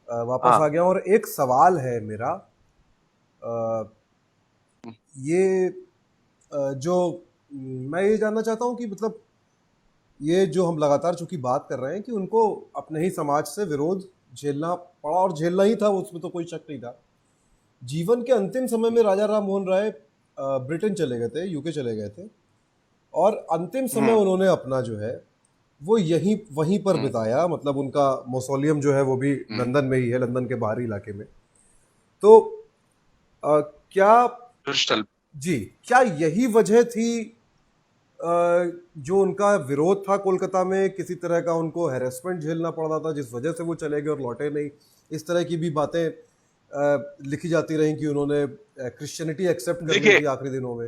वापस आ गया और एक सवाल है मेरा। ये जो मैं ये जानना चाहता हूँ कि मतलब ये जो हम लगातार चूंकि बात कर रहे हैं कि उनको अपने ही समाज से विरोध झेलना पड़ा और झेलना ही था, उसमें तो कोई शक नहीं था। जीवन के अंतिम समय में राजा राम मोहन राय ब्रिटेन चले गए थे, यूके चले गए थे और अंतिम समय उन्होंने अपना जो है वो वहीं पर बिताया। मतलब उनका मौसोलियम जो है वो भी लंदन में ही है, लंदन के बाहरी इलाके में। तो क्या यही वजह थी जो उनका विरोध था कोलकाता में, किसी तरह का उनको हैरेसमेंट झेलना पड़ रहा था जिस वजह से वो चले गए और लौटे नहीं? इस तरह की भी बातें लिखी जाती रही कि उन्होंने क्रिश्चियनिटी एक्सेप्ट कर ली थी आखिरी दिनों में।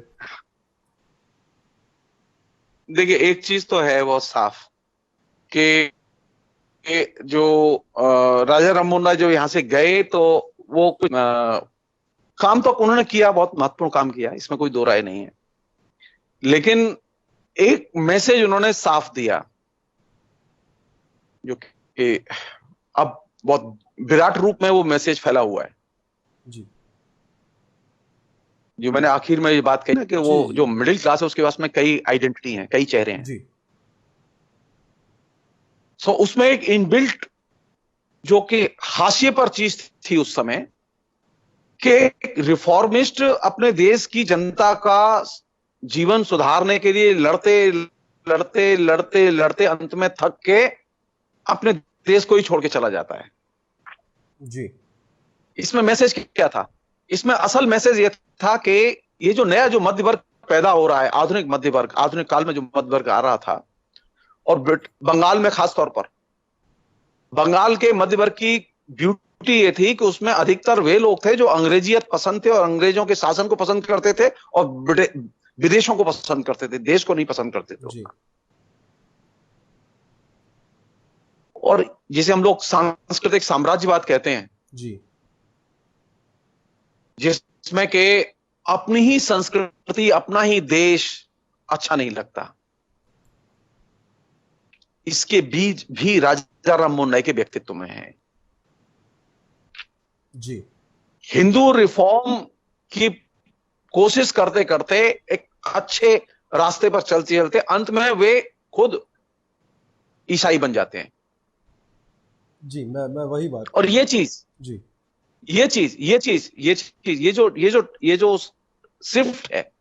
देखिए, एक चीज तो है बहुत साफ कि जो राजा राम मोहन राय जो यहाँ से गए तो वो कुछ काम तो उन्होंने किया, बहुत महत्वपूर्ण काम किया, इसमें कोई दो राय नहीं है। लेकिन एक मैसेज उन्होंने साफ दिया जो कि अब बहुत विराट रूप में वो मैसेज फैला हुआ है जी। जो मैंने आखिर में ये बात कही ना कि वो जो मिडिल क्लास है उसके पास में कई आइडेंटिटी हैं, कई चेहरे हैं। जी। सो उसमें एक इनबिल्ट जो कि हाशिए पर चीज थी उस समय, कि रिफॉर्मिस्ट अपने देश की जनता का जीवन सुधारने के लिए लड़ते लड़ते लड़ते लड़ते अंत में थक के अपने देश को ही छोड़ के चला जाता है। जी। इसमें मैसेज क्या था? इसमें असल मैसेज यह था कि ये जो नया जो मध्य वर्ग पैदा हो रहा है, आधुनिक मध्य वर्ग, आधुनिक काल में जो मध्य वर्ग आ रहा था, और बंगाल में खास तौर पर बंगाल के मध्य वर्ग की ब्यूटी ये थी कि उसमें अधिकतर वे लोग थे जो अंग्रेजियत पसंद थे और अंग्रेजों के शासन को पसंद करते थे और विदेशों को पसंद करते थे, देश को नहीं पसंद करते थे। और जिसे हम लोग सांस्कृतिक साम्राज्यवाद कहते हैं जी, जिसमें के अपनी ही संस्कृति, अपना ही देश अच्छा नहीं लगता, इसके बीज भी राजा राम मोहन राय के व्यक्तित्व में है। जी। हिंदू रिफॉर्म की कोशिश करते करते एक अच्छे रास्ते पर चलते चलते अंत में वे खुद ईसाई बन जाते हैं। जी, मैं वही बात। और ये चीज जी, ये जो शिफ्ट है,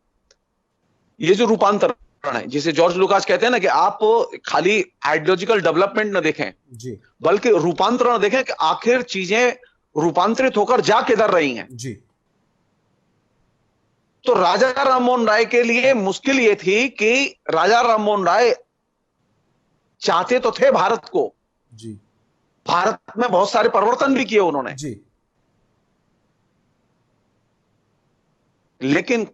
ये जो रूपांतरण है, जिसे जॉर्ज लुकास कहते हैं ना कि आप खाली आइडियोलॉजिकल डेवलपमेंट न देखें जी, बल्कि रूपांतरण देखें कि आखिर चीजें रूपांतरित होकर जा किधर रही हैं। जी। तो राजा राममोहन राय के लिए मुश्किल ये थी कि राजा राममोहन राय चाहते तो थे भारत को, जी, भारत में बहुत सारे परिवर्तन भी किए उन्होंने, जी, लेकिन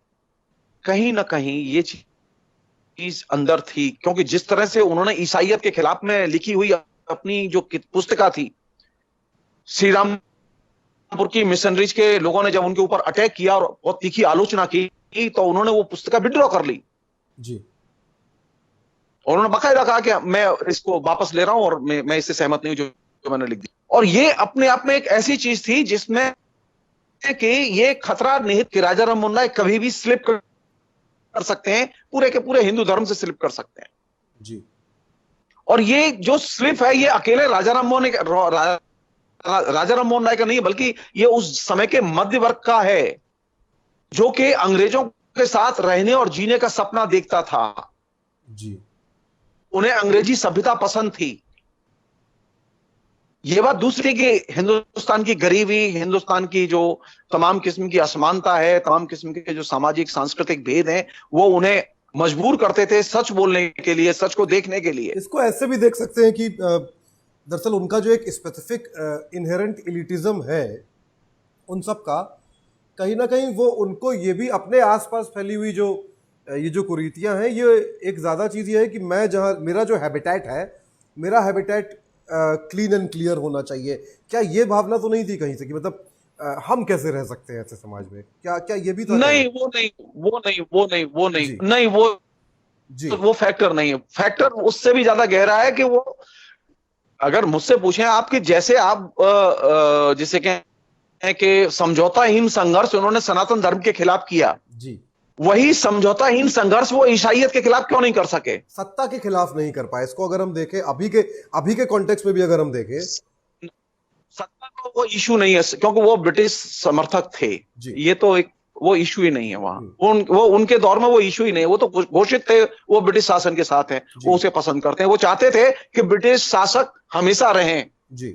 कहीं ना कहीं ये चीज अंदर थी, क्योंकि जिस तरह से उन्होंने ईसाइयत के खिलाफ में लिखी हुई अपनी जो पुस्तिका थी, श्री रामपुर की मिशनरीज के लोगों ने जब उनके ऊपर अटैक किया और बहुत तीखी आलोचना की, तो उन्होंने वो पुस्तिका विड्रॉ कर ली। जी। उन्होंने बाकायदा कहा कि मैं इसको वापस ले रहा हूं और मैं इससे सहमत नहीं हूं जो मैंने लिख दी। और ये अपने आप में एक ऐसी चीज थी जिसमें कि ये खतरा निहित कि राजा राममोहन राय कभी भी स्लिप कर सकते हैं, पूरे के पूरे हिंदू धर्म से स्लिप कर सकते हैं। जी। और ये जो स्लिप है, ये अकेले राजा राममोहन राय का नहीं है, बल्कि ये उस समय के मध्य वर्ग का है जो कि अंग्रेजों के साथ रहने और जीने का सपना देखता था। जी। उन्हें अंग्रेजी सभ्यता पसंद थी। ये बात दूसरी कि हिंदुस्तान की गरीबी, हिंदुस्तान की जो तमाम किस्म की असमानता है, तमाम किस्म के जो सामाजिक सांस्कृतिक भेद हैं, वो उन्हें मजबूर करते थे सच बोलने के लिए, सच को देखने के लिए। इसको ऐसे भी देख सकते हैं कि दरअसल उनका जो एक स्पेसिफिक इनहेरेंट एलिटिज्म है उन सब का, कहीं ना कहीं वो उनको ये भी अपने आसपास फैली हुई जो ये जो कुरीतियां हैं, ये एक ज़्यादा चीज़ ये है कि मैं जहाँ मेरा जो हैबिटेट है, मेरा हैबिटेट क्लीन एंड क्लियर होना चाहिए। क्या ये भावना तो नहीं थी कहीं से कि मतलब हम कैसे रह सकते हैं ऐसे समाज में? क्या क्या ये भी था? नहीं, वो फैक्टर नहीं है। फैक्टर उससे भी ज्यादा गहरा है कि वो, अगर मुझसे पूछें आपके जैसे आप जिसे कहें कि समझौताहीन संघर्ष उन्होंने सनातन धर्म के खिलाफ किया, जी, वही समझौताहीन संघर्ष वो ईसाइयत के खिलाफ क्यों नहीं कर सके? सत्ता के खिलाफ नहीं कर पाए। इसको अगर हम देखें अभी के कॉन्टेक्स्ट में भी अगर हम देखें, सत्ता का वो इशू नहीं है क्योंकि वो ब्रिटिश समर्थक थे। ये तो एक वो इशू ही नहीं है वहां। वो उनके दौर में वो इशू ही नहीं है। वो तो घोषित थे, वो ब्रिटिश शासन के साथ हैं, वो उसे पसंद करते हैं। वो चाहते थे कि ब्रिटिश शासक हमेशा रहें। जी,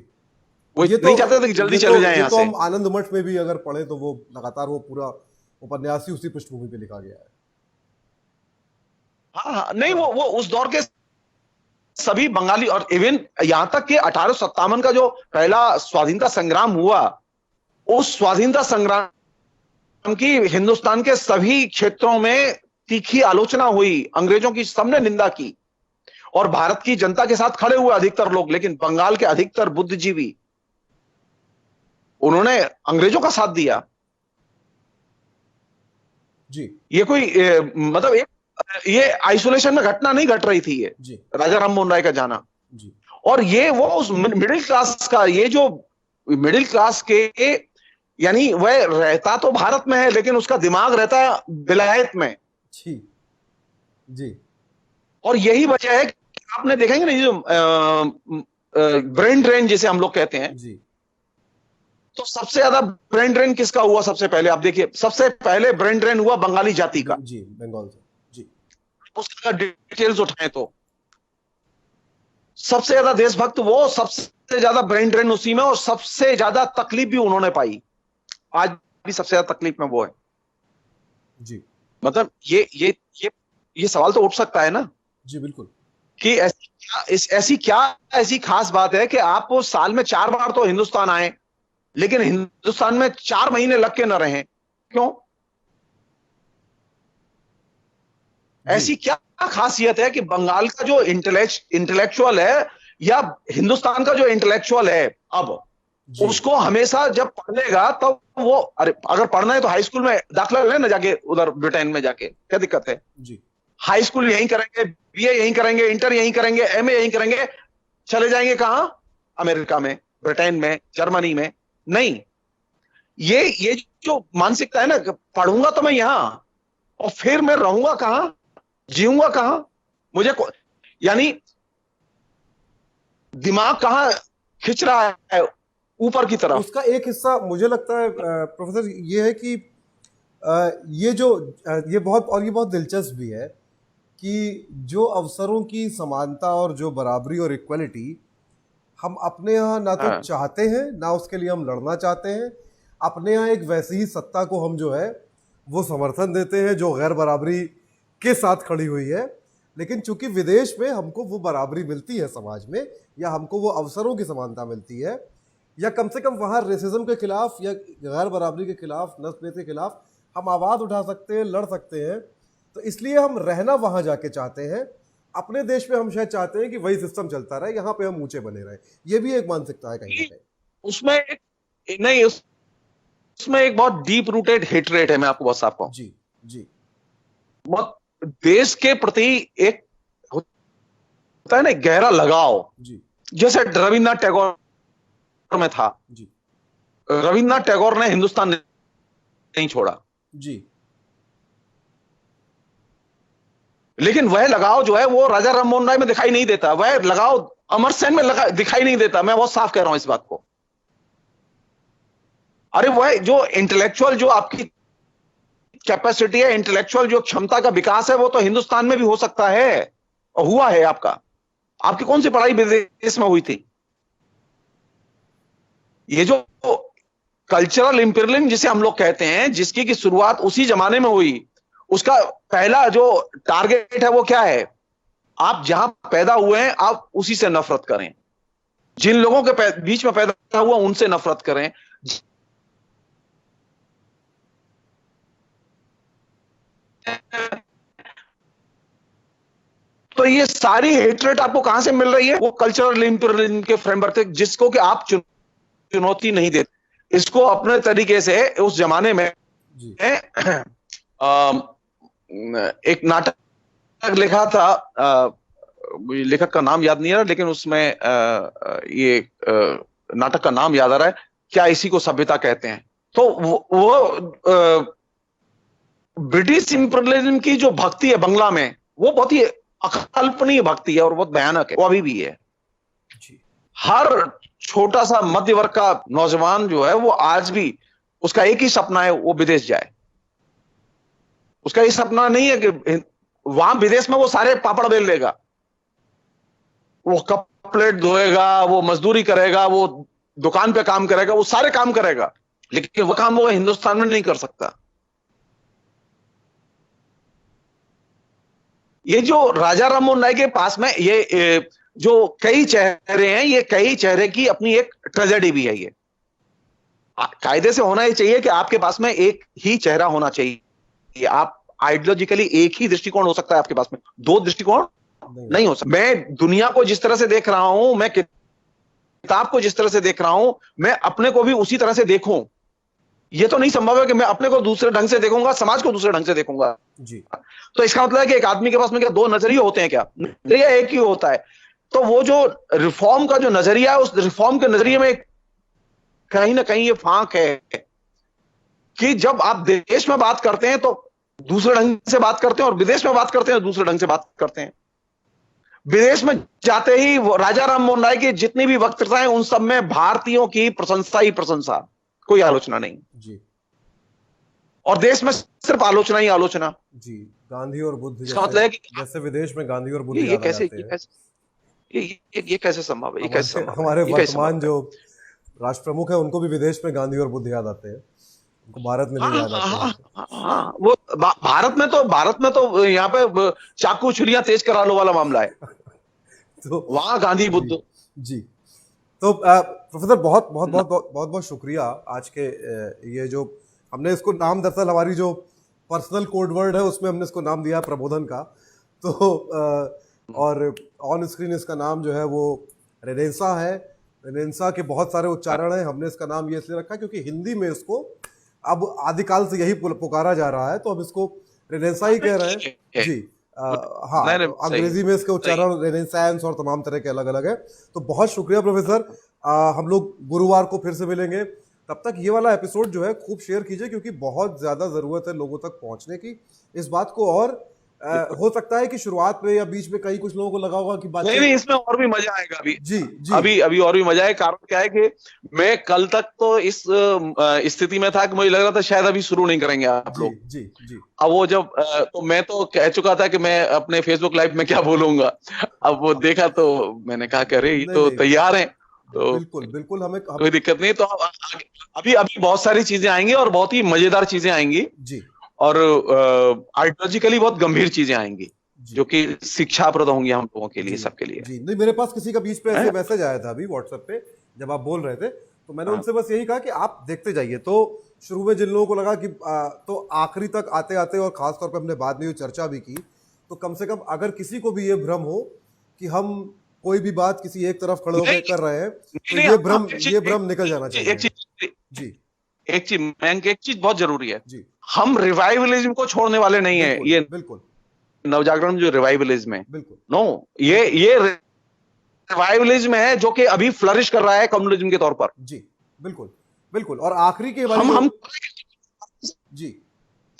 वो ये नहीं चाहते थे कि जल्दी चले जाएं यहां से। हम आनंद मठ में भी अगर पढ़े तो वो लगातार वो पूरा उपन्यास ही उसी पृष्ठभूमि पे लिखा गया है। हाँ, नहीं, वो उस दौर के सभी बंगाली, और इवन यहां तक कि 1857 का जो पहला स्वाधीनता संग्राम हुआ, उस स्वाधीनता संग्राम की हिंदुस्तान के सभी क्षेत्रों में तीखी आलोचना हुई, अंग्रेजों की सबने निंदा की और भारत की जनता के साथ खड़े हुए अधिकतर लोग। लेकिन बंगाल के अधिकतर बुद्धिजीवी, उन्होंने अंग्रेजों का साथ दिया। जी, ये कोई मतलब ये आइसोलेशन में घटना नहीं घट रही थी ये राजा राममोहन राय का जाना। जी, और ये वो उस मिडिल क्लास का, ये जो मिडिल क्लास के, यानी वह रहता तो भारत में है लेकिन उसका दिमाग रहता है विलायत में। जी, जी, और यही वजह है कि आपने देखेंगे ना, ये जो ब्रेन ड्रेन जिसे हम लोग कहते हैं, जी तो सबसे ज्यादा ब्रेन ड्रेन किसका हुआ? सबसे पहले आप देखिए, सबसे पहले ब्रेन ड्रेन हुआ बंगाली जाति का। जी, बंगाल से। जी उसका डिटेल्स उठाएं तो सबसे ज्यादा देशभक्त वो, सबसे ज्यादा ब्रेन ड्रेन उसी में, और सबसे ज्यादा तकलीफ भी उन्होंने पाई। आज भी सबसे ज्यादा तकलीफ में वो है। जी मतलब ये सवाल तो उठ सकता है ना जी बिल्कुल। कि ऐसी खास बात है कि आप वो साल में 4 बार तो हिंदुस्तान आए, लेकिन हिंदुस्तान में 4 महीने लग के न रहे? क्यों? ऐसी जी क्या खासियत है कि बंगाल का जो इंटेलेक्चुअल है, या हिंदुस्तान का जो इंटेलेक्चुअल है, अब जी उसको हमेशा जब पढ़ेगा तब वो, अरे अगर पढ़ना है तो हाई स्कूल में दाखिला ले ना जाके, उधर ब्रिटेन में जाके, क्या दिक्कत है? जी हाई स्कूल यहीं करेंगे, बीए यहीं करेंगे, इंटर यहीं करेंगे, एमए यहीं करेंगे, चले जाएंगे कहां? अमेरिका में, ब्रिटेन में, जर्मनी में? नहीं। ये जो मानसिकता है ना, पढ़ूंगा तो मैं यहां, और फिर मैं रहूंगा कहां, जीऊंगा कहां? यानी दिमाग कहां खिंच रहा है? ऊपर की तरफ। उसका एक हिस्सा मुझे लगता है प्रोफेसर ये है कि ये बहुत दिलचस्प भी है कि जो अवसरों की समानता और जो बराबरी और इक्वलिटी हम अपने यहाँ ना तो हाँ। चाहते हैं, ना उसके लिए हम लड़ना चाहते हैं। अपने यहाँ एक वैसी ही सत्ता को हम जो है वो समर्थन देते हैं जो गैर बराबरी के साथ खड़ी हुई है। लेकिन चूंकि विदेश में हमको वो बराबरी मिलती है समाज में, या हमको वो अवसरों की समानता मिलती है, या कम से कम वहाँ रेसिज्म के खिलाफ या गैर बराबरी के खिलाफ, नस्लभेद के खिलाफ हम आवाज़ उठा सकते हैं, लड़ सकते हैं, तो इसलिए हम रहना वहाँ जाके चाहते हैं। अपने देश में हम शायद चाहते हैं कि वही सिस्टम चलता रहे, यहाँ पे हम ऊंचे बने रहे। ये भी एक मानसिकता है कहीं ना कहीं। उसमें नहीं, उसमें एक बहुत डीप रूटेड हेटरेट है, मैं आपको बहुत साफ कहूं। जी जी बहुत देश के प्रति एक होता है ना, गहरा लगाव, जी जैसे रविन्द्रनाथ टैगोर में था। जी रविन्द्रनाथ टैगोर ने हिंदुस्तान नहीं छोड़ा, जी लेकिन वह लगाव जो है वो राजा राममोहन राय में दिखाई नहीं देता, वह लगाव अमर सेन में दिखाई नहीं देता। मैं बहुत साफ कह रहा हूं इस बात को। अरे वह जो इंटेलेक्चुअल, जो आपकी कैपेसिटी है, इंटेलेक्चुअल जो क्षमता का विकास है, वो तो हिंदुस्तान में भी हो सकता है, और हुआ है। आपकी कौन सी पढ़ाई विदेश में हुई थी? ये जो कल्चरल इंपीरियलिज्म जिसे हम लोग कहते हैं, जिसकी की शुरुआत उसी जमाने में हुई, उसका पहला जो टारगेट है वो क्या है? आप जहां पैदा हुए हैं आप उसी से नफरत करें, जिन लोगों के बीच में पैदा हुआ उनसे नफरत करें। तो ये सारी हेटरेट आपको कहां से मिल रही है? वो कल्चरल इंपीरियलिज्म के फ्रेमवर्क से, जिसको कि आप चुनौती नहीं देते। इसको अपने तरीके से उस जमाने में जी एक नाटक लिखा था, लेखक का नाम याद नहीं आ रहा, लेकिन उसमें ये नाटक का नाम याद आ रहा है, क्या इसी को सभ्यता कहते हैं। तो वो ब्रिटिश इंपीरियलिज्म की जो भक्ति है बंगला में, वो बहुत ही अकल्पनीय भक्ति है और बहुत भयानक है, वो अभी भी है। जी हर छोटा सा मध्य वर्ग का नौजवान जो है, वो आज भी उसका एक ही सपना है, वो विदेश जाए। उसका ये सपना नहीं है कि वहां विदेश में वो सारे पापड़ बेल लेगा, वो कप प्लेट धोएगा, वो मजदूरी करेगा, वो दुकान पे काम करेगा, वो सारे काम करेगा, लेकिन वो काम वो हिंदुस्तान में नहीं कर सकता। ये जो राजा राममोहन राय के पास में ये जो कई चेहरे हैं, ये कई चेहरे की अपनी एक ट्रेजेडी भी है। ये कायदे से होना ही चाहिए कि आपके पास में एक ही चेहरा होना चाहिए। आप आइडियोलॉजिकली एक ही दृष्टिकोण हो सकता है आपके पास में, दो दृष्टिकोण नहीं हो सकता। मैं दुनिया को जिस तरह से देख रहा हूं, मैं किताब को जिस तरह से देख रहा हूं, मैं अपने को भी उसी तरह से देखूं। यह तो नहीं संभव है कि मैं अपने को दूसरे ढंग से देखूंगा, समाज को दूसरे ढंग से देखूंगा। जी तो इसका मतलब है कि एक आदमी के पास में क्या दो नजरिए होते हैं? क्या नजरिया एक ही होता है? तो वो जो रिफॉर्म का जो नजरिया है, उस रिफॉर्म के नजरिए में कहीं ना कहीं ये फांक है कि जब आप देश में बात करते हैं तो दूसरे ढंग से बात करते हैं, और विदेश में बात करते हैं दूसरे ढंग से बात करते हैं। विदेश में जाते ही राजा राम मोहन राय की जितनी भी वक्तृताएं, उन सब में भारतीयों की प्रशंसा ही प्रशंसा, कोई आलोचना नहीं जी। और देश में सिर्फ आलोचना ही आलोचना। जी, गांधी और बुद्ध इसका मतलब है कि जैसे विदेश में गांधी और बुद्ध ये याद आ कैसे जाते हैं, ये कैसे संभव है, ये कैसे संभव है, हमारे ये कैसे वर्तमान संभव है? जो राष्ट्र प्रमुख है उनको भी विदेश में गांधी और बुद्ध याद आते हैं, उनको भारत में नहीं याद आते हैं। हाँ, वो भारत में तो यहाँ पे चाकू छुरियां तेज करा लो वाला मामला है। तो वहां गांधी बुद्ध। जी। तो प्रोफेसर बहुत बहुत बहुत बहुत बहुत बहुत शुक्रिया। आज के ये जो हमने इसको नाम, दरअसल हमारी जो पर्सनल कोड वर्ड है उसमें हमने इसको नाम दिया प्रबोधन का। तो और ऑन स्क्रीन इसका नाम जो है वो रेनेसा है। रेनेसा के बहुत सारे उच्चारण हैं, हमने इसका नाम ये इसलिए रखा क्योंकि हिंदी में इसको अब आदिकाल से यही पुकारा जा रहा है, तो अब इसको रेनेसा ही कह रहे हैं जी। हाँ, अंग्रेजी में इसके उच्चारण रेनेसांस और तमाम तरह के अलग अलग है। तो बहुत शुक्रिया प्रोफेसर। हम लोग गुरुवार को फिर से मिलेंगे। तब तक ये वाला एपिसोड जो है खूब शेयर कीजिए, क्योंकि बहुत ज्यादा जरूरत है लोगों तक पहुंचने की इस बात को। और हो सकता है कि शुरुआत में या बीच में कई कुछ लोगों को लगा होगा कि बात नहीं, इसमें और भी मजा आएगा अभी। जी जी, अभी और भी मजा है। कारण क्या है कि मैं कल तक तो इस स्थिति में था कि मुझे लग रहा था शायद अभी शुरू नहीं करेंगे आप लोग। जी जी। अब वो जब तो मैं तो कह चुका था कि मैं अपने फेसबुक लाइव में क्या बोलूंगा। अब वो देखा तो मैंने कहा कि अरे ये तो तैयार हैं, तो बिल्कुल बिल्कुल, हमें कोई दिक्कत नहीं। तो अभी बहुत सारी चीजें आएंगी और बहुत ही मजेदार चीजें आएंगी जी, और आइडियोलॉजिकली बहुत गंभीर चीजें आएंगी जो कि शिक्षाप्रद होंगी हम लोगों के लिए, सबके लिए। जी नहीं, मेरे पास किसी का बीच पे ऐसे मैसेज आया था अभी व्हाट्सएप पे जब आप बोल रहे थे, तो मैंने उनसे बस यही कहा कि आप देखते जाइए। तो शुरू में जिन लोगों को लगा कि तो आखिरी तक आते आते, और खासतौर पर हमने बाद में ये चर्चा भी की, तो कम से कम अगर किसी को भी ये भ्रम हो कि हम कोई भी बात किसी एक तरफ खड़े होकर कर रहे हैं, तो ये भ्रम निकल जाना चाहिए। जी, एक चीज बहुत जरूरी है जी, हम रिवाइवलिज्म को छोड़ने वाले नहीं है। ये बिल्कुल नवजागरण जो रिवाइवलिज्म है, बिल्कुल नो, ये रिवाइवलिज्म है जो कि अभी फ्लरिश कर रहा है कम्युनिज्म के तौर पर। जी बिल्कुल बिल्कुल। और आखिरी के बारे हम जी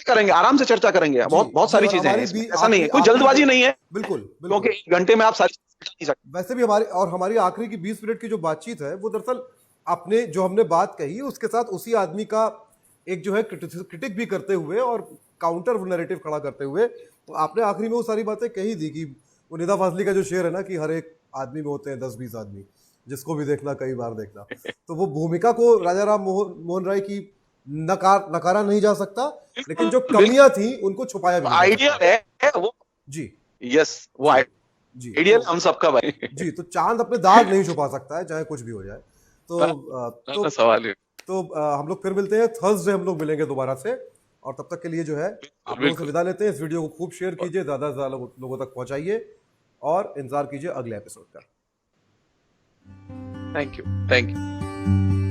करेंगे, आराम से चर्चा करेंगे। बहुत सारी चीजें हैं, ऐसा नहीं है, कोई जल्दबाजी नहीं है। बिल्कुल, क्योंकि एक घंटे में आप सारी वैसे भी हमारी आखिरी की 20 मिनट की जो बातचीत है वो दरअसल अपने जो हमने बात कही उसके साथ उसी आदमी का एक जो है क्रिटिक भी करते हुए और काउंटर नैरेटिव खड़ा करते हुए, तो आपने आखिरी में वो सारी बातें कही दी कि वो निदा फाजली का जो शेर है ना कि हर एक आदमी में होते हैं 10-20 आदमी, जिसको भी देखना कई बार देखना। तो वो भूमिका को राजा राम मोहन राय की नकारा नहीं जा सकता, लेकिन जो कमियां थी उनको छुपाया भी आइडिया है वो। जी, यस, वो आइडिया हम सबका भाई। जी, तो चांद अपने दाग नहीं छुपा सकता है, चाहे कुछ भी हो जाए। तो सवाल है। तो हम लोग फिर मिलते हैं थर्सडे, हम लोग मिलेंगे दोबारा से। और तब तक के लिए जो है आप लोगों से विदा लेते हैं। इस वीडियो को खूब शेयर कीजिए, ज्यादा से ज्यादा लोगों तक पहुंचाइए और इंतजार कीजिए अगले एपिसोड का। Thank you.